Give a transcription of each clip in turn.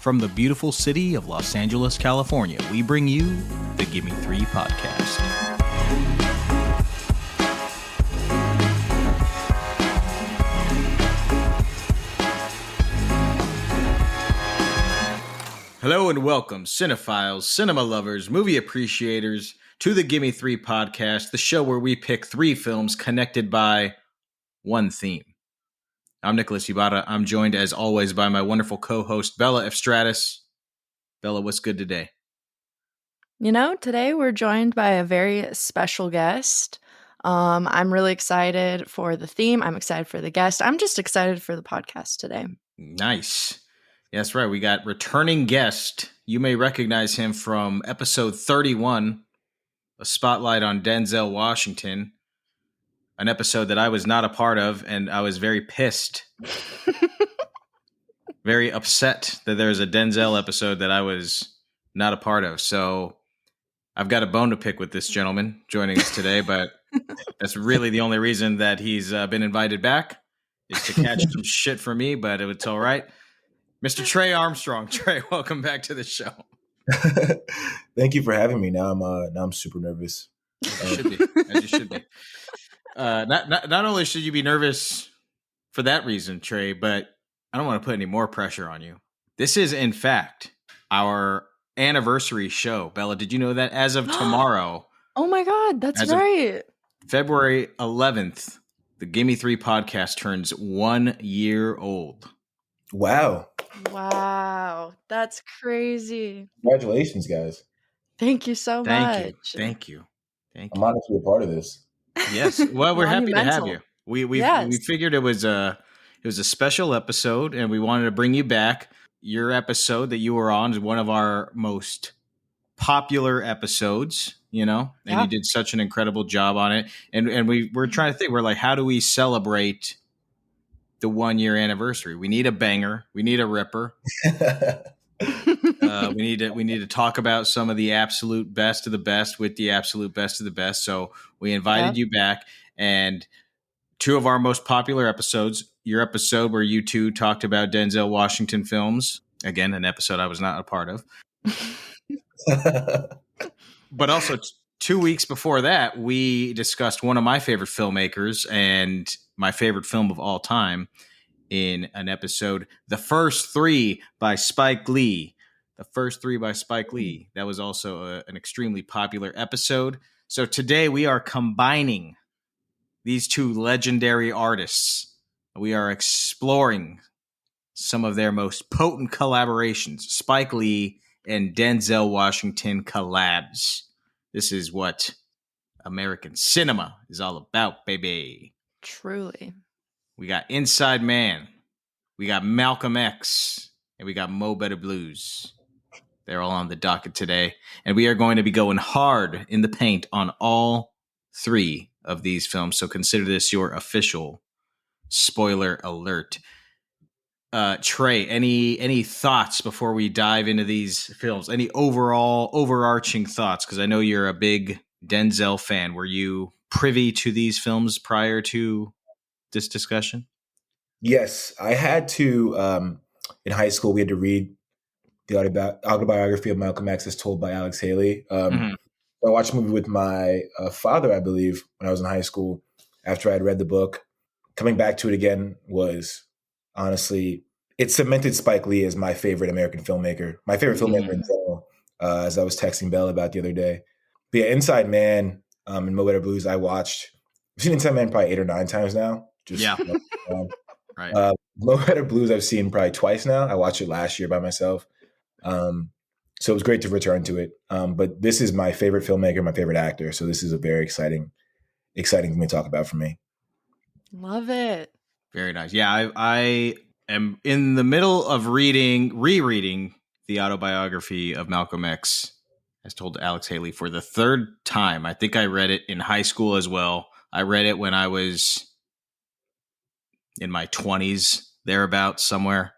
From the beautiful city of Los Angeles, California, we bring you the Gimme Three podcast. Hello and welcome, cinephiles, cinema lovers, movie appreciators, to the Gimme Three podcast, the show where we pick three films connected by one theme. I'm Nicholas Yubata. I'm joined, as always, by my wonderful co-host, Bella F. Stratus. Bella, what's good today? You know, today we're joined by a very special guest. I'm really excited for the theme. I'm excited for the guest. I'm just excited for the podcast today. Nice. Yeah, that's right. We got returning guest. You may recognize him from episode 31, a spotlight on Denzel Washington, an episode that I was not a part of, and I was very pissed, very upset that there's a Denzel episode that I was not a part of. So I've got a bone to pick with this gentleman joining us today, but that's really the only reason that he's been invited back is to catch some shit from me, but it's all right. Mr. Trey Armstrong. Trey, welcome back to the show. Thank you for having me. Now I'm super nervous. You should be, as you should be. Not only should you be nervous for that reason, Trey, but I don't want to put any more pressure on you. This is, in fact, our anniversary show. Bella, did you know that as of tomorrow? Oh my God, that's right. February 11th, the Gimme Three podcast turns 1 year old. Wow. Wow, that's crazy. Congratulations, guys. Thank you so much. Thank you. I'm honored to be a part of this. Yes. Well, we're happy to have you. We figured it was a special episode, and we wanted to bring you back. Your episode that you were on is one of our most popular episodes, you know, and you did such an incredible job on it. And we're trying to think, we're like, how do we celebrate the 1 year anniversary? We need a banger. We need a ripper. We need to talk about some of the absolute best of the best with the absolute best of the best. So we invited you back, and two of our most popular episodes, your episode where you two talked about Denzel Washington films, again, an episode I was not a part of. But also 2 weeks before that, we discussed one of my favorite filmmakers and my favorite film of all time in an episode, The First Three by Spike Lee. The First Three by Spike Lee. That was also an extremely popular episode. So today we are combining these two legendary artists. We are exploring some of their most potent collaborations, Spike Lee and Denzel Washington collabs. This is what American cinema is all about, baby. Truly. We got Inside Man, we got Malcolm X, and we got Mo Better Blues. They're all on the docket today, and we are going to be going hard in the paint on all three of these films, so consider this your official spoiler alert. Trey, any thoughts before we dive into these films? Any overall overarching thoughts? Because I know you're a big Denzel fan. Were you privy to these films prior to this discussion? Yes, I had to. In high school, we had to read the autobiography of Malcolm X as told by Alex Haley. I watched a movie with my father, I believe, when I was in high school. After I had read the book, coming back to it again was honestly, it cemented Spike Lee as my favorite American filmmaker, my favorite filmmaker in general. As I was texting Belle about the other day. But yeah, Inside Man and Mo Better Blues, I've seen Inside Man probably 8 or 9 times now. Right. Mo Better Blues I've seen probably twice now. I watched it last year by myself. So it was great to return to it. But this is my favorite filmmaker, my favorite actor. So this is a very exciting thing to talk about for me. Love it. Very nice. Yeah, I am in the middle of rereading the autobiography of Malcolm X, as told to Alex Haley, for the third time. I think I read it in high school as well. I read it when I was in my 20s, thereabouts somewhere,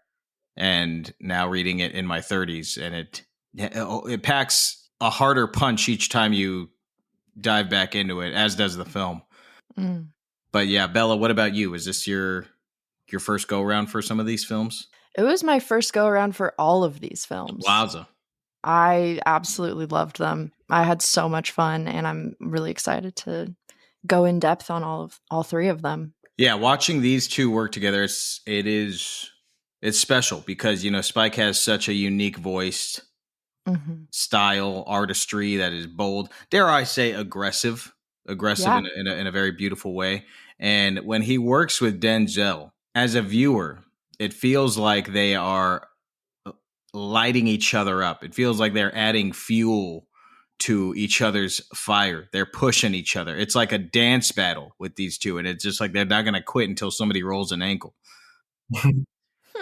and now reading it in my 30s, and it packs a harder punch each time you dive back into it, as does the film. But yeah, Bella, what about you? Is this your your first go around for some of these films? It was my first go around for all of these films. Wowza. I absolutely loved them. I had so much fun, and I'm really excited to go in depth on all three of them. Yeah, watching these two work together, it's special because, you know, Spike has such a unique voice, style, artistry that is bold. Dare I say aggressive Yeah. in a very beautiful way. And when he works with Denzel, as a viewer, it feels like they are lighting each other up. It feels like they're adding fuel to each other's fire. They're pushing each other. It's like a dance battle with these two, and it's just like they're not going to quit until somebody rolls an ankle.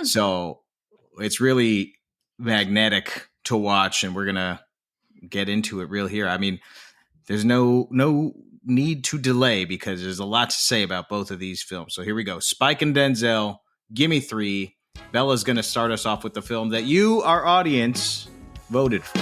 So it's really magnetic to watch, and we're going to get into it real here. I mean, there's no need to delay because there's a lot to say about both of these films. So here we go. Spike and Denzel, Gimme Three. Bella's going to start us off with the film that you, our audience, voted for.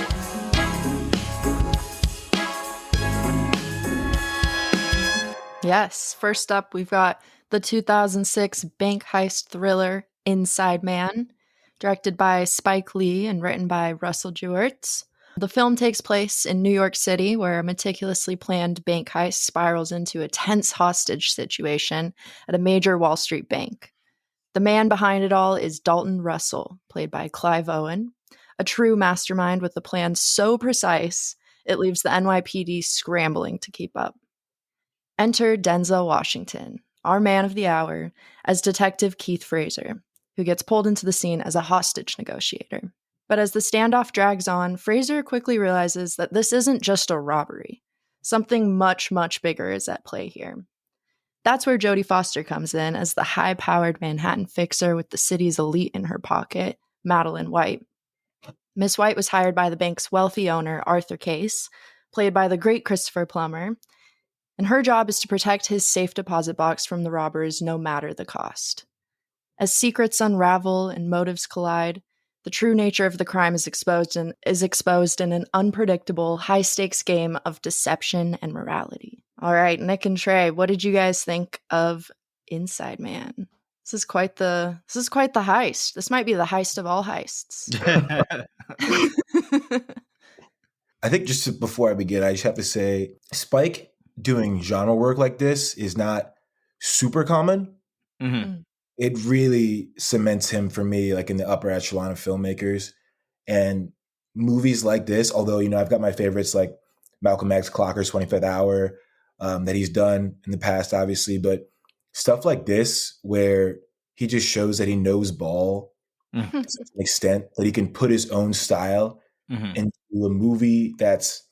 Yes. First up, we've got the 2006 bank heist thriller Inside Man, directed by Spike Lee and written by Russell Gewertz. The film takes place in New York City, where a meticulously planned bank heist spirals into a tense hostage situation at a major Wall Street bank. The man behind it all is Dalton Russell, played by Clive Owen, a true mastermind with a plan so precise it leaves the NYPD scrambling to keep up. Enter Denzel Washington, our man of the hour, as Detective Keith Fraser, who gets pulled into the scene as a hostage negotiator. But as the standoff drags on, Fraser quickly realizes that this isn't just a robbery. Something much, much bigger is at play here. That's where Jodie Foster comes in as the high-powered Manhattan fixer with the city's elite in her pocket, Madeline White. Miss White was hired by the bank's wealthy owner, Arthur Case, played by the great Christopher Plummer, and her job is to protect his safe deposit box from the robbers no matter the cost. As secrets unravel and motives collide, the true nature of the crime is exposed in an unpredictable, high-stakes game of deception and morality. All right, Nick and Trey, what did you guys think of Inside Man? This is quite the heist. This might be the heist of all heists. I think just before I begin, I just have to say, Spike doing genre work like this is not super common. Mm-hmm. It really cements him for me, like in the upper echelon of filmmakers. And movies like this, although, you know, I've got my favorites like Malcolm X, Clocker's 25th Hour, that he's done in the past, obviously, but stuff like this where he just shows that he knows ball to an extent, that he can put his own style into a movie that's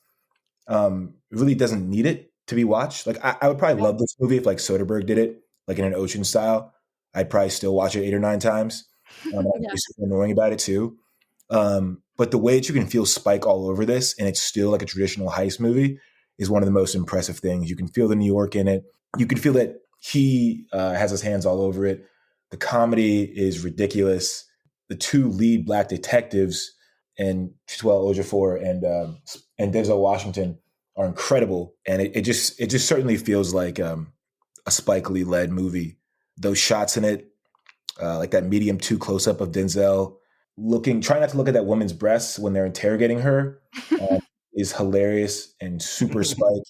really doesn't need it to be watched. Like I would probably love this movie if like Soderbergh did it, like in an Ocean style. I'd probably still watch it 8 or 9 times. I'd be super annoying about it too. But the way that you can feel Spike all over this, and it's still like a traditional heist movie, is one of the most impressive things. You can feel the New York in it. You can feel that he has his hands all over it. The comedy is ridiculous. The two lead black detectives, and Chiwetel Ejiofor and Denzel Washington, are incredible. And it just certainly feels like a Spike Lee led movie. Those shots in it, like that medium 2 close up of Denzel trying not to look at that woman's breasts when they're interrogating her, is hilarious and super Spike.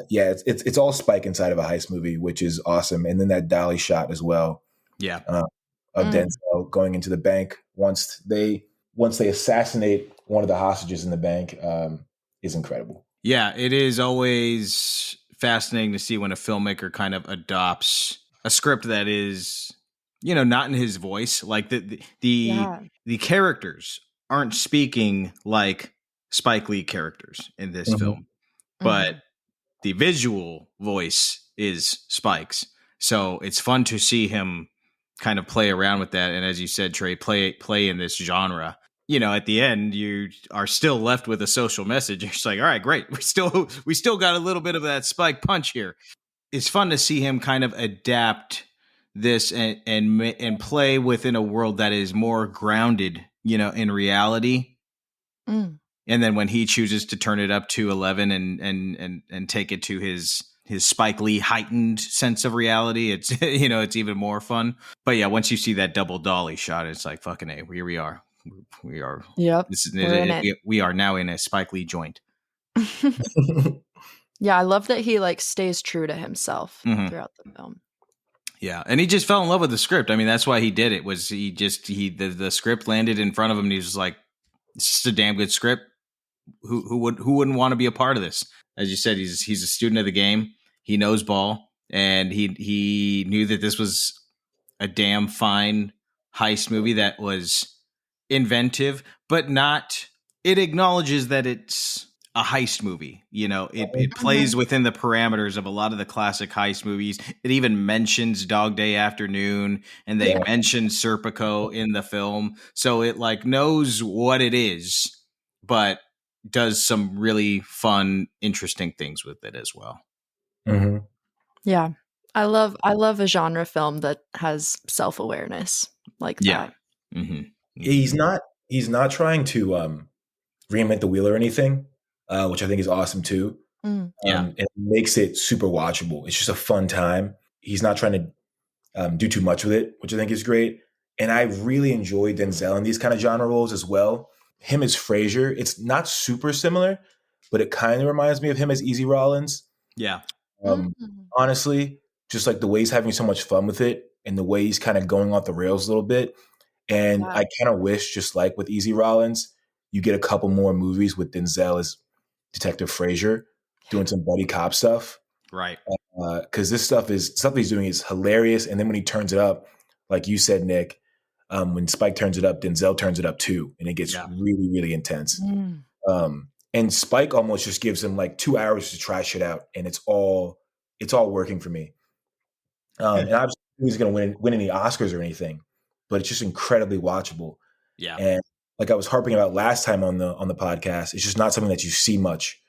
Yeah, it's all Spike inside of a heist movie, which is awesome. And then that dolly shot as well. Yeah, of Denzel going into the bank once they assassinate one of the hostages in the bank is incredible. Yeah, it is always fascinating to see when a filmmaker kind of adopts a script that is, you know, not in his voice. Like the characters aren't speaking like Spike Lee characters in this film, but the visual voice is Spike's. So it's fun to see him kind of play around with that. And as you said, Trey, play in this genre. You know, at the end, you are still left with a social message. You're just like, all right, great. We still got a little bit of that Spike punch here. It's fun to see him kind of adapt this and play within a world that is more grounded, you know, in reality. And then when he chooses to turn it up to 11 and take it to his his Spike Lee heightened sense of reality, it's it's even more fun. But yeah, once you see that double dolly shot, it's like fucking A, here we are. We are. Yep. This is We're in it. we are now in a Spike Lee joint. Yeah, I love that he like stays true to himself throughout the film. Yeah, and he just fell in love with the script. I mean, that's why he did it. Was the script landed in front of him, and he was just like, "It's just a damn good script. Who wouldn't want to be a part of this?" As you said, he's a student of the game. He knows ball, and he knew that this was a damn fine heist movie that was inventive, but not. It acknowledges that it's a heist movie. It plays within the parameters of a lot of the classic heist movies. It even mentions Dog Day Afternoon, and they mention Serpico in the film. So it like knows what it is, but does some really fun, interesting things with it as well. Mm-hmm. Yeah. I love a genre film that has self-awareness like that. Mm-hmm. He's not trying to reinvent the wheel or anything, which I think is awesome too. It makes it super watchable. It's just a fun time. He's not trying to do too much with it, which I think is great. And I really enjoy Denzel in these kind of genre roles as well. Him as Frasier, it's not super similar, but it kind of reminds me of him as Easy Rollins. Yeah. Honestly, just like the way he's having so much fun with it and the way he's kind of going off the rails a little bit. And I kind of wish, just like with Easy Rollins, you get a couple more movies with Denzel as Detective Frasier doing some buddy cop stuff. Right. Because this stuff he's doing is hilarious. And then when he turns it up, like you said, Nick, when Spike turns it up, Denzel turns it up too. And it gets really, really intense. And Spike almost just gives him like 2 hours to try shit out. And it's all working for me. And obviously he's going to win any Oscars or anything, but it's just incredibly watchable. Yeah. And like I was harping about last time on the podcast, it's just not something that you see much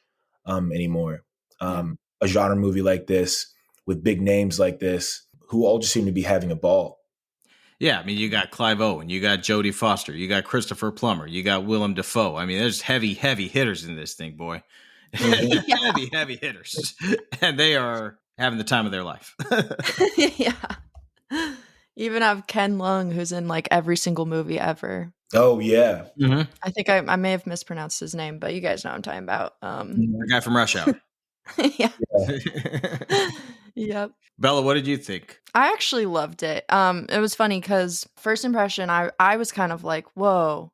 anymore. A genre movie like this with big names like this, who all just seem to be having a ball. Yeah, I mean, you got Clive Owen, you got Jodie Foster, you got Christopher Plummer, you got Willem Dafoe. I mean, there's heavy hitters in this thing, boy. Heavy hitters. And they are having the time of their life. Yeah. You even have Ken Leung, who's in like every single movie ever. Oh, yeah. Mm-hmm. I think I may have mispronounced his name, but you guys know what I'm talking about. The guy from Rush Hour. Yeah. Yep. Bella, what did you think? I actually loved it. It was funny because first impression, I was kind of like, whoa,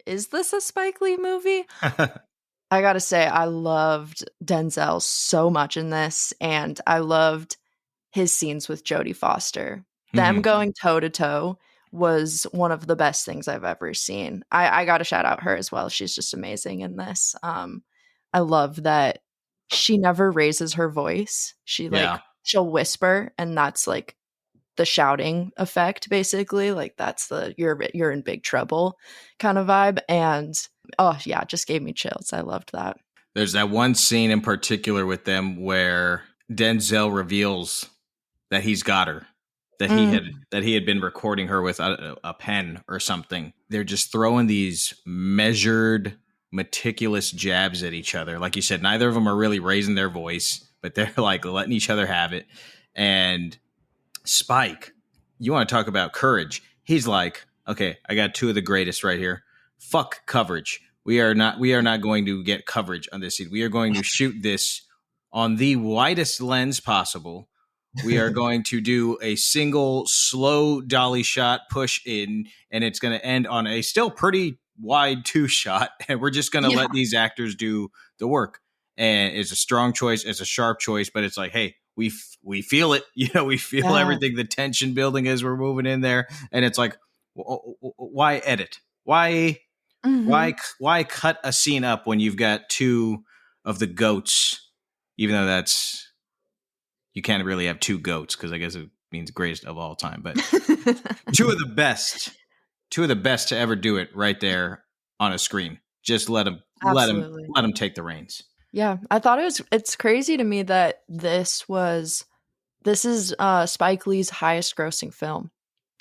is this a Spike Lee movie? I gotta say, I loved Denzel so much in this, and I loved his scenes with Jodie Foster. Them going toe to toe was one of the best things I've ever seen. I gotta shout out her as well. She's just amazing in this. I love that she never raises her voice. She'll whisper, and that's like the shouting effect, basically. Like that's the you're in big trouble kind of vibe. And oh yeah, it just gave me chills. I loved that. There's that one scene in particular with them where Denzel reveals that he's got her, that he had been recording her with a pen or something. They're just throwing these measured, meticulous jabs at each other. Like you said, neither of them are really raising their voice, but they're like letting each other have it. And Spike, you want to talk about courage? He's like, okay, I got two of the greatest right here. Fuck coverage. We are not going to get coverage on this scene. We are going to shoot this on the widest lens possible. We are going to do a single slow dolly shot push in, and it's going to end on a still pretty wide 2 shot. And we're just going to let these actors do the work. And it's a strong choice. It's a sharp choice, but it's like, hey, we feel it. We feel everything, the tension building as we're moving in there. And it's like, why edit? Why cut a scene up when you've got 2 of the goats, even though you can't really have 2 goats because I guess it means greatest of all time, but 2 of the best to ever do it right there on a screen. Just let them take the reins. Yeah, I thought it's crazy to me that this is Spike Lee's highest grossing film.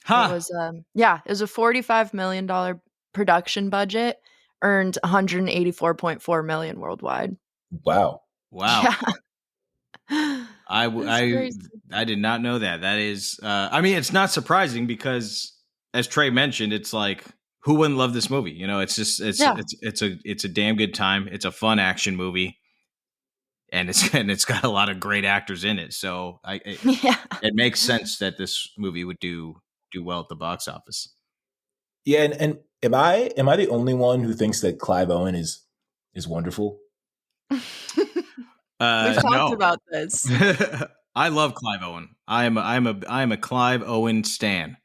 It was it was a $45 million production budget, earned $184.4 million worldwide. Wow. Yeah. That's crazy. I did not know that. That is, I mean, it's not surprising because, as Trey mentioned, it's like, who wouldn't love this movie? You know, it's just it's a damn good time. It's a fun action movie, and it's got a lot of great actors in it. So it makes sense that this movie would do well at the box office. Yeah, and am I the only one who thinks that Clive Owen is wonderful? We've talked about this. I love Clive Owen. I'm a Clive Owen stan.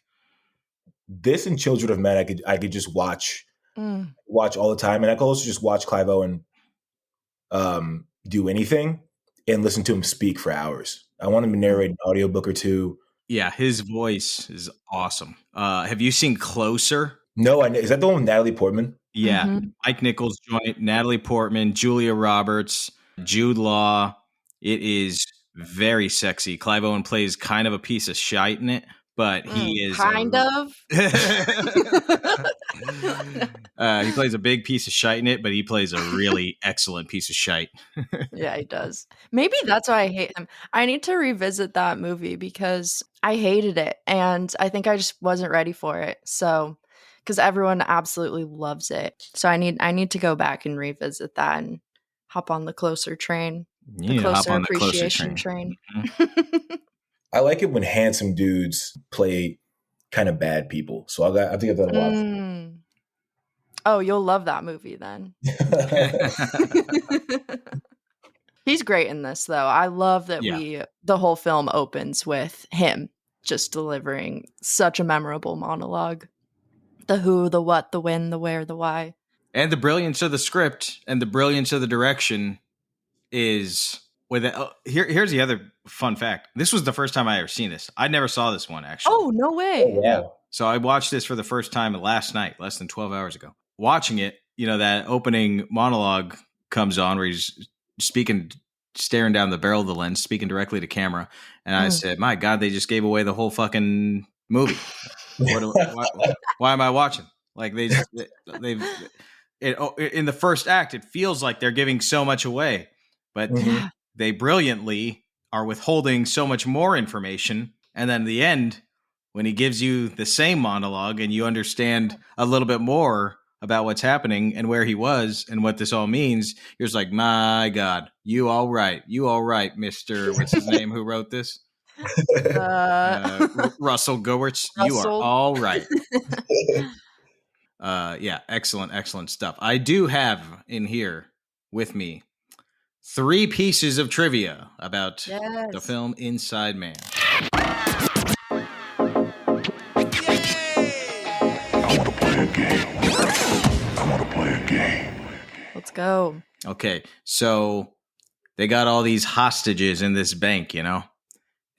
This and Children of Men, I could just watch all the time, and I could also just watch Clive Owen do anything and listen to him speak for hours. I want him to narrate an audiobook or two. Yeah, his voice is awesome. Have you seen Closer? No, is that the one with Natalie Portman? Yeah, Mike Nichols joint, Natalie Portman, Julia Roberts, Jude Law. It is very sexy. Clive Owen plays kind of a piece of shite in it, but he is kind of. He plays a big piece of shite in it, but he plays a really excellent piece of shite. Yeah, he does. Maybe that's why I hate him. I need to revisit that movie because I hated it, and I think I just wasn't ready for it. So, because everyone absolutely loves it, so I need to go back and revisit that and hop on the Closer train, the Closer appreciation train. Mm-hmm. I like it when handsome dudes play kind of bad people. So I think I've done a lot. Oh, you'll love that movie then. He's great in this, though. I love that the whole film opens with him just delivering such a memorable monologue. The who, the what, the when, the where, the why. And the brilliance of the script and the brilliance of the direction is with it. Here's the other fun fact. This was the first time I ever seen this. I never saw this one, actually. Oh, no way. Oh, yeah. So I watched this for the first time last night, less than 12 hours ago. Watching it, that opening monologue comes on where he's speaking, staring down the barrel of the lens, speaking directly to camera. And I said, my God, they just gave away the whole fucking movie. Why am I watching? Like they've in the first act, it feels like they're giving so much away, but they brilliantly are withholding so much more information. And then in the end, when he gives you the same monologue and you understand a little bit more about what's happening and where he was and what this all means, you're just like, my God, you all right, Mr. What's his name who wrote this? Russell Goertz. You are all right. Yeah, excellent stuff. I do have in here with me 3 pieces of trivia about the film Inside Man. I want to play a game. Let's go. Okay, so they got all these hostages in this bank,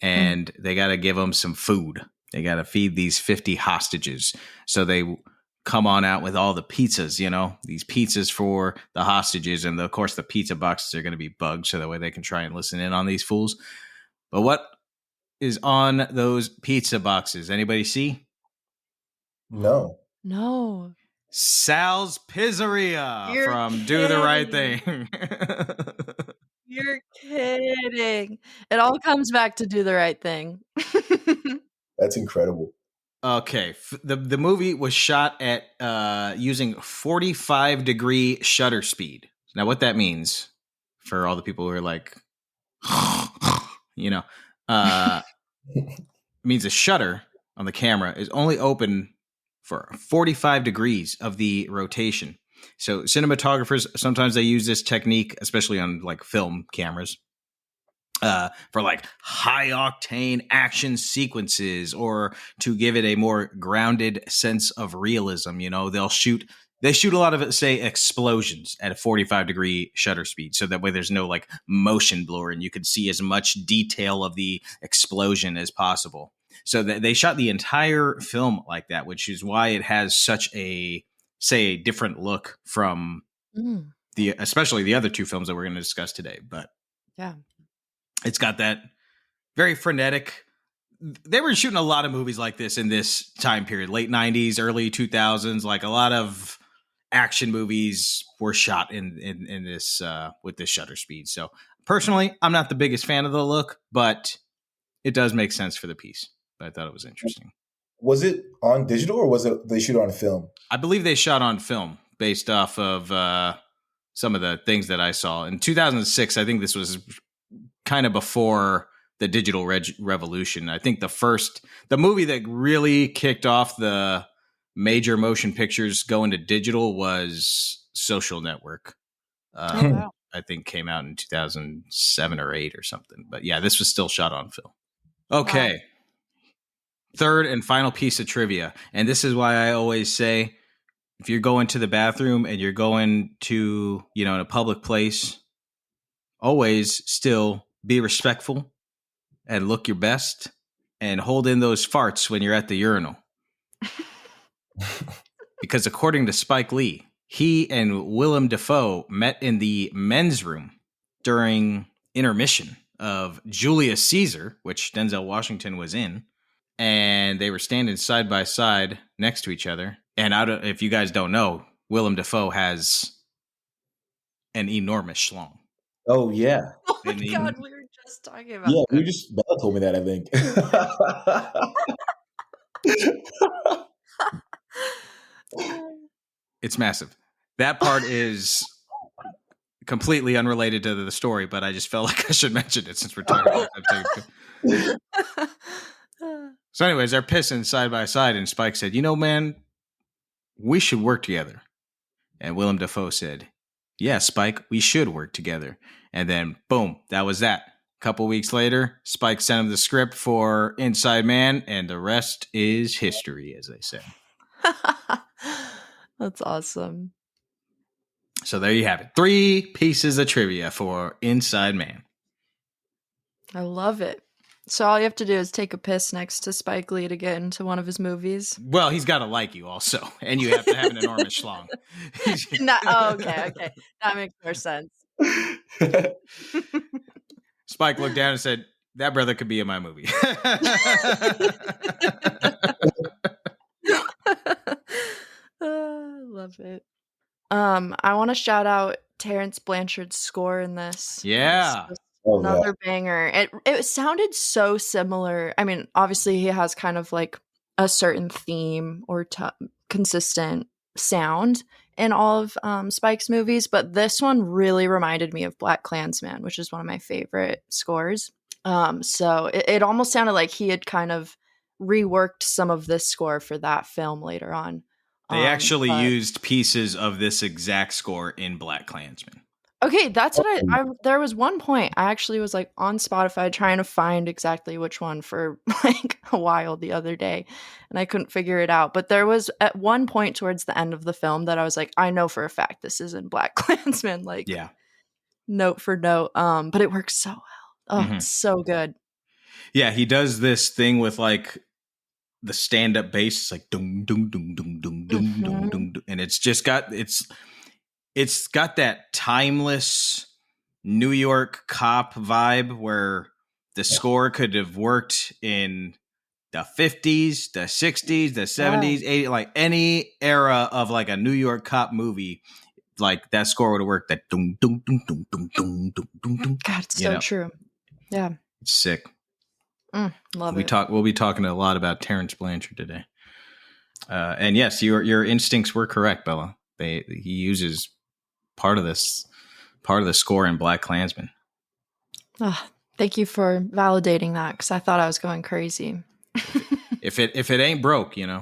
and they got to give them some food. They got to feed these 50 hostages. So they come on out with all the pizzas, these pizzas for the hostages. And of course, the pizza boxes are going to be bugged so that way they can try and listen in on these fools. But what is on those pizza boxes? Anybody see? No. Sal's Pizzeria from Do the Right Thing. You're kidding. It all comes back to Do the Right Thing. That's incredible. Okay. The movie was shot at using 45-degree shutter speed. Now, what that means for all the people who are like, means a shutter on the camera is only open for 45 degrees of the rotation. So cinematographers, sometimes they use this technique, especially on like film cameras, for like high octane action sequences or to give it a more grounded sense of realism. They shoot a lot of it, say, explosions at a 45-degree shutter speed. So that way there's no like motion blur and you can see as much detail of the explosion as possible. So they shot the entire film like that, which is why it has such a different look from especially the other 2 films that we're going to discuss today. But yeah, it's got that very frenetic. They were shooting a lot of movies like this in this time period, late 90s, early 2000s. Like a lot of action movies were shot in this with this shutter speed. So Personally, I'm not the biggest fan of the look, but it does make sense for the piece. But I thought it was interesting. Was it on digital or was it they shoot it on film? I believe they shot on film based off of some of the things that I saw. In 2006, I think this was kind of before the digital revolution. I think the movie that really kicked off the major motion pictures going to digital was Social Network. Wow. I think came out in 2007 or 8 or something. But yeah, this was still shot on film. Okay. Wow. Third and final piece of trivia. And this is why I always say, if you're going to the bathroom and you're going to, in a public place, always still be respectful and look your best and hold in those farts when you're at the urinal. Because according to Spike Lee, he and Willem Dafoe met in the men's room during intermission of Julius Caesar, which Denzel Washington was in, and they were standing side by side next to each other. And if you guys don't know, Willem Dafoe has an enormous schlong. Oh, yeah. Oh, my God, we were just talking about that. Bella told me that, I think. It's massive. That part is completely unrelated to the story, but I just felt like I should mention it since we're talking about that. So anyways, they're pissing side by side, and Spike said, man, we should work together. And Willem Dafoe said, yeah, Spike, we should work together. And then, boom, that was that. A couple weeks later, Spike sent him the script for Inside Man, and the rest is history, as they say. That's awesome. So there you have it. 3 pieces of trivia for Inside Man. I love it. So all you have to do is take a piss next to Spike Lee to get into one of his movies. Well, he's got to like you also, and you have to have an enormous schlong. Okay. That makes more sense. Spike looked down and said, that brother could be in my movie. I love it. I want to shout out Terrence Blanchard's score in this. Yeah. Another banger. It sounded so similar. I mean, obviously he has kind of like a certain theme or consistent sound in all of Spike's movies, but this one really reminded me of BlacKkKlansman, which is one of my favorite scores. So it almost sounded like he had kind of reworked some of this score for that film later on. They actually used pieces of this exact score in BlacKkKlansman. Okay, that's what I there was one point I actually was like on Spotify trying to find exactly which one for like a while the other day, and I couldn't figure it out. But there was at one point towards the end of the film that I was like, I know for a fact this is in BlacKkKlansman, like note for note. But it works so well. Oh, it's so good. Yeah, he does this thing with like the stand-up bass. It's like dum dum dum dum dum dum dum dum, and it's got that timeless New York cop vibe where the score could have worked in the 50s, the 60s, the 70s, 80s, like any era of like a New York cop movie. Like that score would have worked. That dum dum dum dum dum dum dum dum. God, it's so true. Yeah, it's sick. Love it. We'll be talking a lot about Terrence Blanchard today. And yes, your instincts were correct, Bella. He uses part of the score in BlacKkKlansman. Oh, thank you for validating that, because I thought I was going crazy. if it ain't broke, Yeah,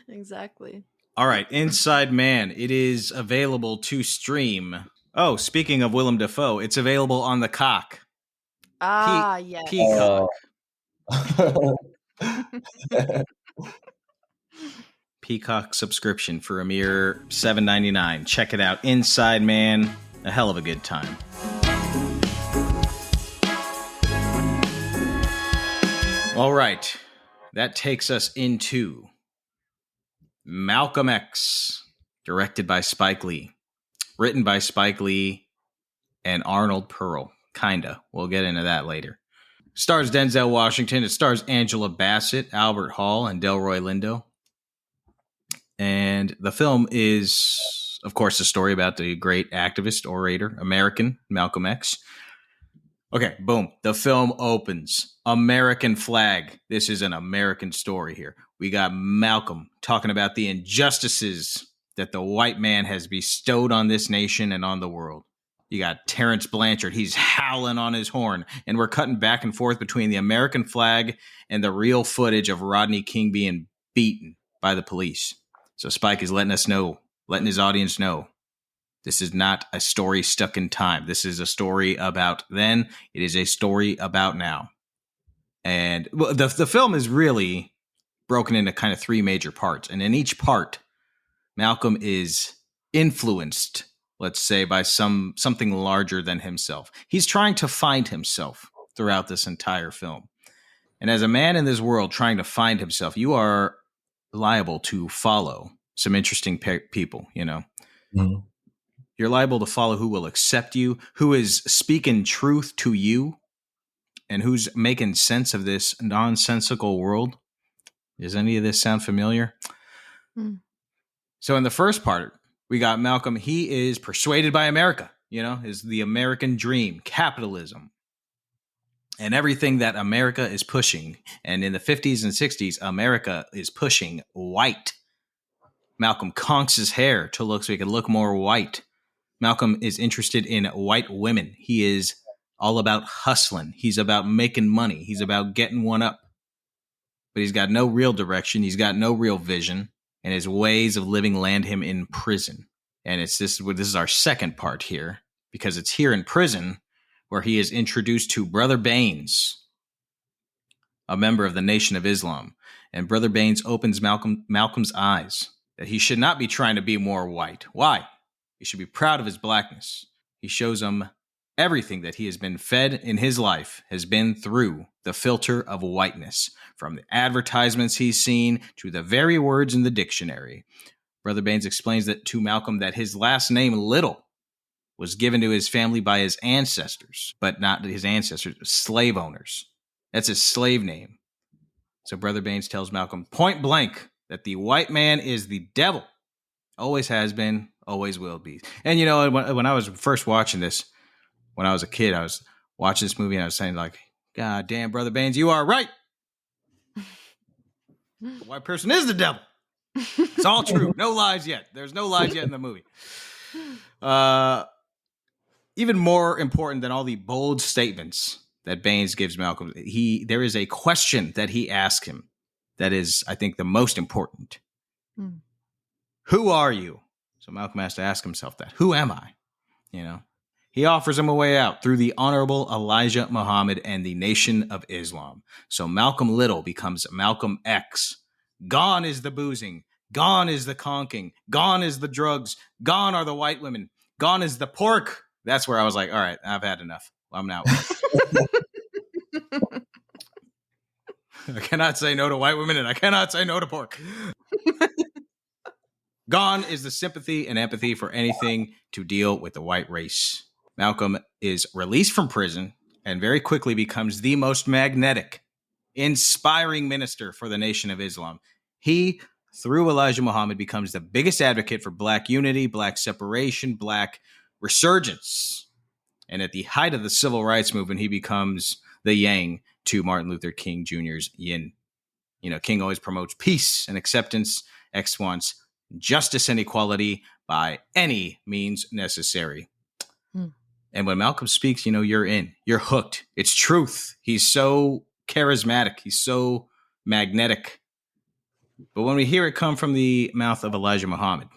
exactly. All right, Inside Man. It is available to stream. Oh, speaking of Willem Dafoe, it's available on the Cock. Yes. Peacock. Peacock subscription for a mere $7.99. Check it out. Inside Man, a hell of a good time. All right. That takes us into Malcolm X, directed by Spike Lee. Written by Spike Lee and Arnold Pearl. Kinda. We'll get into that later. Stars Denzel Washington. It stars Angela Bassett, Albert Hall, and Delroy Lindo. And the film is of course, a story about the great activist, orator, American Malcolm X. Okay, boom. The film opens. American flag. This is an American story here. We got Malcolm talking about the injustices that the white man has bestowed on this nation and on the world. You got Terrence Blanchard. He's howling on his horn. And we're cutting back and forth between the American flag and the real footage of Rodney King being beaten by the police. So Spike is letting his audience know, this is not a story stuck in time. This is a story about then. It is a story about now. And the film is really broken into kind of three major parts. And in each part, Malcolm is influenced, let's say, by something larger than himself. He's trying to find himself throughout this entire film. And as a man in this world trying to find himself, you are liable to follow some interesting people, you know. Mm-hmm. You're liable to follow who will accept you, who is speaking truth to you, and who's making sense of this nonsensical world. Does any of this sound familiar? Mm. So in the first part, we got Malcolm. He is persuaded by America, you know, is the American dream, capitalism, and everything that America is pushing. And in the 50s and 60s, America is pushing white. Malcolm conks his hair to look so he can look more white. Malcolm is interested in white women. He is all about hustling. He's about making money. He's about getting one up. But he's got no real direction. He's got no real vision. And his ways of living land him in prison. And this is our second part here, because it's here in prison where he is introduced to Brother Baines, a member of the Nation of Islam. And Brother Baines opens Malcolm's eyes that he should not be trying to be more white. Why? He should be proud of his blackness. He shows him everything that he has been fed in his life has been through the filter of whiteness, from the advertisements he's seen to the very words in the dictionary. Brother Baines explains that to Malcolm that his last name, Little, was given to his family by his ancestors, but not his ancestors, slave owners. That's his slave name. So Brother Baines tells Malcolm point blank that the white man is the devil. Always has been, always will be. And, you know, when I was first watching this, when I was a kid, I was watching this movie and I was saying, like, God damn, Brother Baines, you are right. The white person is the devil. It's all true. No lies yet. There's no lies yet in the movie. Even more important than all the bold statements that Baines gives Malcolm, there is a question that he asks him that is, I think, the most important. Who are you? So Malcolm has to ask himself that. Who am I? You know, he offers him a way out through the Honorable Elijah Muhammad and the Nation of Islam. So Malcolm Little becomes Malcolm X. Gone is the boozing. Gone is the conking. Gone is the drugs. Gone are the white women. Gone is the pork. That's where I was like, all right, I've had enough. I'm out. I cannot say no to white women and I cannot say no to pork. Gone is the sympathy and empathy for anything to deal with the white race. Malcolm is released from prison and very quickly becomes the most magnetic, inspiring minister for the Nation of Islam. He, through Elijah Muhammad, becomes the biggest advocate for black unity, black separation, black resurgence. And at the height of the civil rights movement, he becomes the yang to Martin Luther King Jr.'s yin. You know, King always promotes peace and acceptance. X wants justice and equality by any means necessary. And when Malcolm speaks, you know, you're in. You're hooked. It's truth. He's so charismatic. He's so magnetic. But when we hear it come from the mouth of Elijah Muhammad,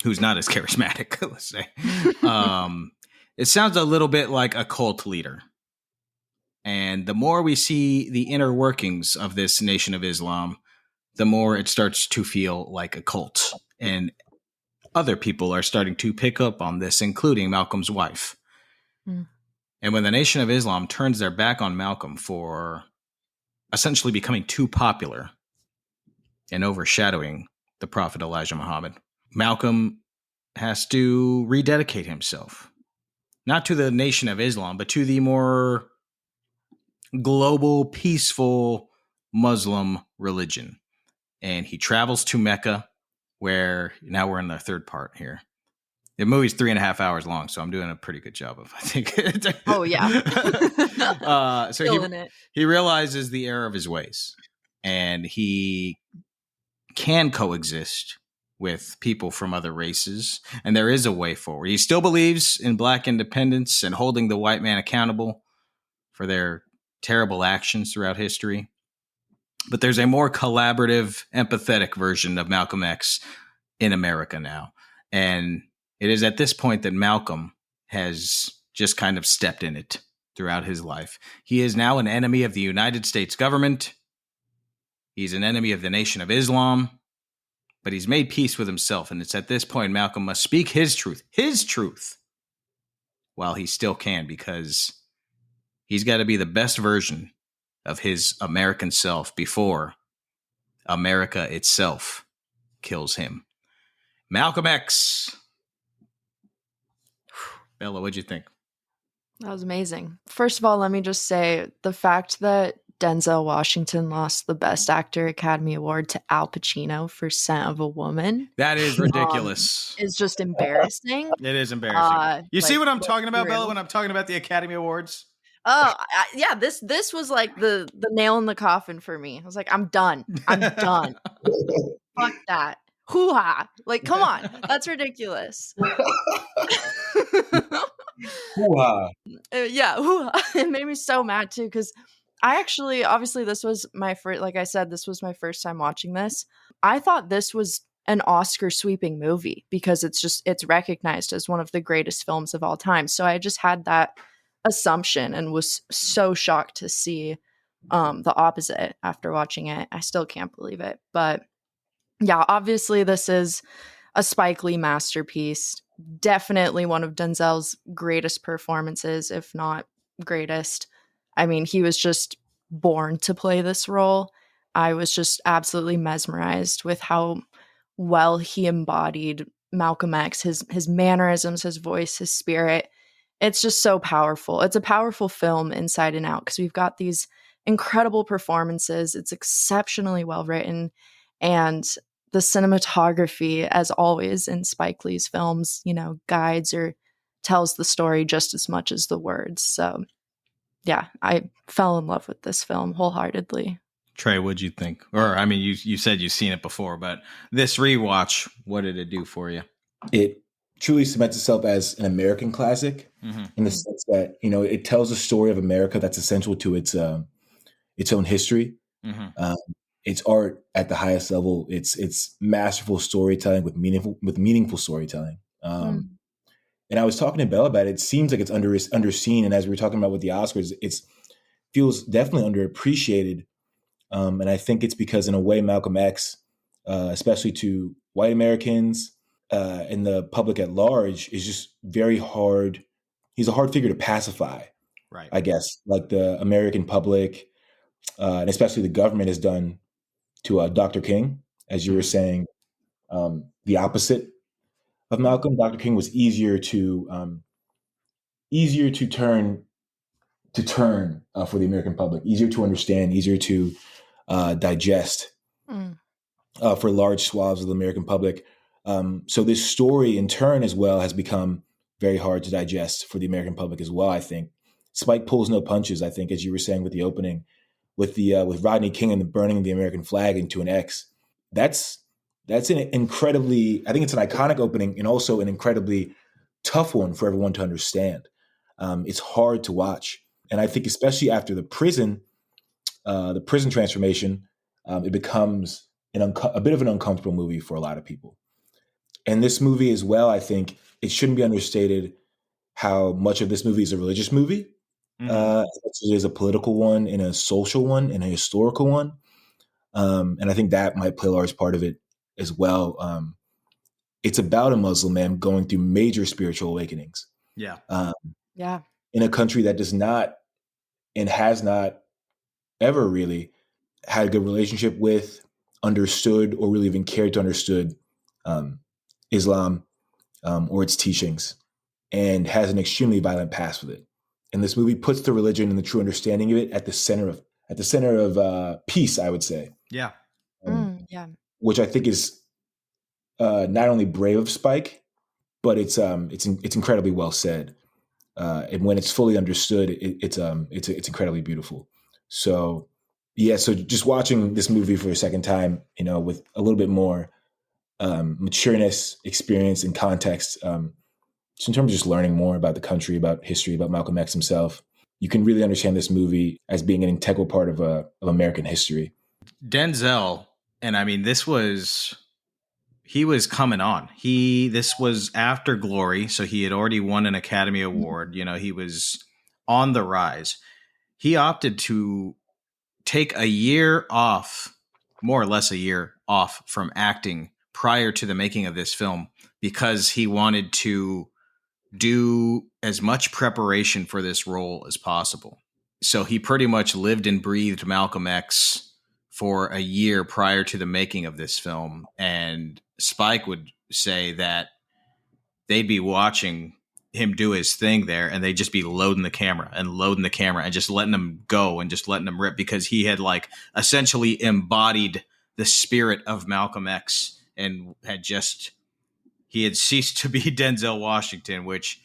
who's not as charismatic, let's say, it sounds a little bit like a cult leader. And the more we see the inner workings of this Nation of Islam, the more it starts to feel like a cult. And other people are starting to pick up on this, including Malcolm's wife. And when the Nation of Islam turns their back on Malcolm for essentially becoming too popular and overshadowing the Prophet Elijah Muhammad, Malcolm has to rededicate himself, not to the Nation of Islam, but to the more global, peaceful Muslim religion. And he travels to Mecca, where now we're in the third part here. The movie's 3.5 hours long, so I'm doing a pretty good job of, I think. Oh, yeah. So he realizes the error of his ways, and he can coexist with people from other races, and there is a way forward. He still believes in black independence and holding the white man accountable for their terrible actions throughout history. But there's a more collaborative, empathetic version of Malcolm X in America now. And it is at this point that Malcolm has just kind of stepped in it throughout his life. He is now an enemy of the United States government. He's an enemy of the Nation of Islam. But he's made peace with himself. And it's at this point Malcolm must speak his truth, while he still can, because he's got to be the best version of his American self before America itself kills him. Malcolm X. Bella, what'd you think? That was amazing. First of all, let me just say the fact that Denzel Washington lost the Best Actor Academy Award to Al Pacino for Scent of a Woman. That is ridiculous. It's just embarrassing. It is embarrassing. You see what I'm talking about, Bella, when I'm talking about the Academy Awards? Oh, yeah, this was like the nail in the coffin for me. I was like, I'm done. Fuck that. Hoo-ha. Like, come on. That's ridiculous. Hoo-ha. Yeah, hoo-ha. It made me so mad, too, because I actually, obviously, this was my first, like I said, this was my first time watching this. I thought this was an Oscar sweeping movie because it's recognized as one of the greatest films of all time. So I just had that assumption and was so shocked to see the opposite after watching it. I still can't believe it. But yeah, obviously this is a Spike Lee masterpiece. Definitely one of Denzel's greatest performances, if not greatest. I mean, he was just born to play this role. I was just absolutely mesmerized with how well he embodied Malcolm X, his mannerisms, his voice, his spirit. It's just so powerful. It's a powerful film inside and out because we've got these incredible performances. It's exceptionally well written. And the cinematography, as always in Spike Lee's films, guides or tells the story just as much as the words. So yeah, I fell in love with this film wholeheartedly. Trey, what'd you think? Or, I mean, you said you've seen it before, but this rewatch, what did it do for you? It truly cements itself as an American classic in the sense that, it tells a story of America that's essential to its own history. It's art at the highest level. It's masterful storytelling with meaningful storytelling. And I was talking to Belle about it. It seems like it's underseen. And as we were talking about with the Oscars, it feels definitely underappreciated. And I think it's because in a way, Malcolm X, especially to white Americans and the public at large, is just very hard. He's a hard figure to pacify, right? I guess, like the American public and especially the government has done to Dr. King, as you were saying, the opposite of Malcolm. Dr. King was easier to turn for the American public, easier to understand, easier to digest for large swaths of the American public. So this story in turn as well has become very hard to digest for the American public as well. I think Spike pulls no punches. I think, as you were saying with the opening, with Rodney King and the burning of the American flag into an X, that's an incredibly, I think it's an iconic opening and also an incredibly tough one for everyone to understand. It's hard to watch. And I think especially after the prison transformation, it becomes a bit of an uncomfortable movie for a lot of people. And this movie as well, I think it shouldn't be understated how much of this movie is a religious movie, as much as it is a political one and a social one and a historical one. And I think that might play a large part of it as well. It's about a Muslim man going through major spiritual awakenings. Yeah. In a country that does not and has not ever really had a good relationship with, understood, or really even cared to understood Islam or its teachings, and has an extremely violent past with it. And this movie puts the religion and the true understanding of it at the center of peace, I would say. Yeah. Which I think is not only brave of Spike, but it's incredibly well said. And when it's fully understood, it's incredibly beautiful. So yeah, so just watching this movie for a second time, with a little bit more matureness, experience, and context, just in terms of just learning more about the country, about history, about Malcolm X himself, you can really understand this movie as being an integral part of American history. Denzel, and I mean, he was coming on. This was after Glory, so he had already won an Academy Award. He was on the rise. He opted to take a year off, more or less a year off from acting prior to the making of this film because he wanted to do as much preparation for this role as possible. So he pretty much lived and breathed Malcolm X for a year prior to the making of this film. And Spike would say that they'd be watching him do his thing there and they'd just be loading the camera and just letting him go and just letting him rip because he had like essentially embodied the spirit of Malcolm X and he had ceased to be Denzel Washington, which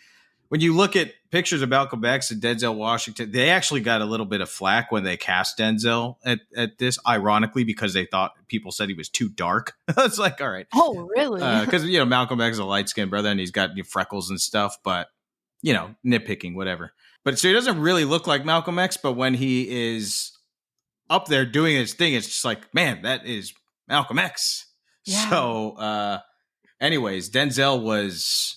when you look at pictures of Malcolm X and Denzel Washington, they actually got a little bit of flack when they cast Denzel at this, ironically, because they thought people said he was too dark. It's like, all right. Oh, really? Because, Malcolm X is a light-skinned brother and he's got freckles and stuff, but, nitpicking, whatever. But so he doesn't really look like Malcolm X, but when he is up there doing his thing, it's just like, man, that is Malcolm X. Yeah. So, anyways, Denzel was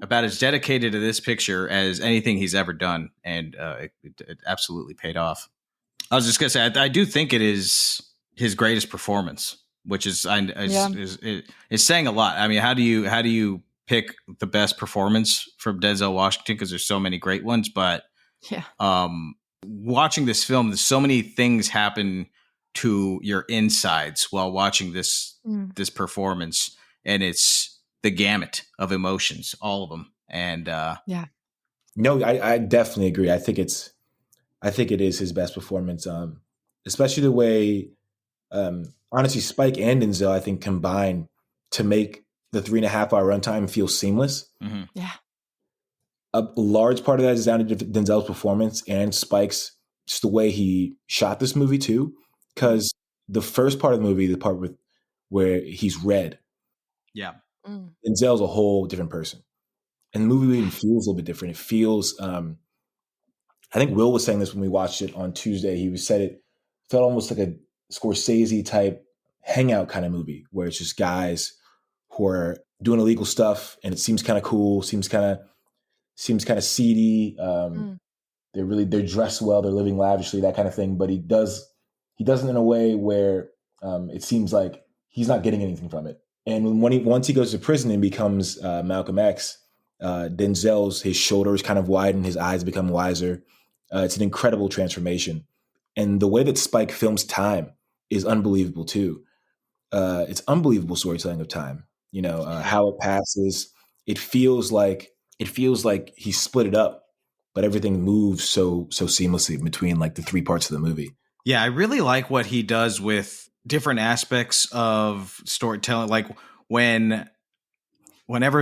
about as dedicated to this picture as anything he's ever done, and it absolutely paid off. I was just gonna say, I do think it is his greatest performance, which is saying a lot. I mean, how do you pick the best performance from Denzel Washington? Because there's so many great ones, but watching this film, there's so many things happen to your insides while watching this performance, and it's the gamut of emotions, all of them. And no, I definitely agree. I think it is his best performance. Especially the way, honestly, Spike and Denzel, I think, combine to make the 3.5 hour runtime feel seamless. Mm-hmm. Yeah. A large part of that is down to Denzel's performance and Spike's, just the way he shot this movie too. Because the first part of the movie, the part where he's red. Yeah. Denzel's a whole different person. And the movie even feels a little bit different. It feels, I think Will was saying this when we watched it on Tuesday. He said it felt almost like a Scorsese type hangout kind of movie where it's just guys who are doing illegal stuff and it seems kind of cool, seems kind of seedy. They're dressed well, they're living lavishly, that kind of thing. But he doesn't in a way where it seems like he's not getting anything from it. And once he goes to prison and becomes Malcolm X, Denzel's, his shoulders kind of widen, his eyes become wiser. It's an incredible transformation. And the way that Spike films time is unbelievable too. It's unbelievable storytelling of time. How it passes. It feels like he split it up, but everything moves so seamlessly between like the three parts of the movie. Yeah, I really like what he does with different aspects of storytelling, like whenever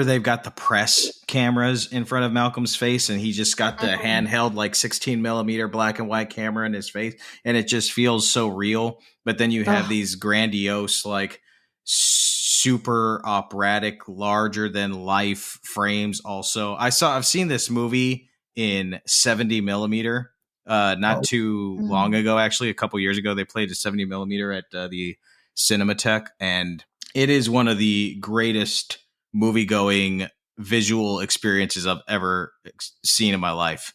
they've got the press cameras in front of Malcolm's face and he just got the handheld like 16 millimeter black and white camera in his face and it just feels so real. But then you have these grandiose, like super operatic, larger than life frames. Also, I've seen this movie in 70 millimeter. Not too long ago, actually, a couple years ago, they played a 70 millimeter at the Cinematheque, and it is one of the greatest movie-going visual experiences I've ever seen in my life.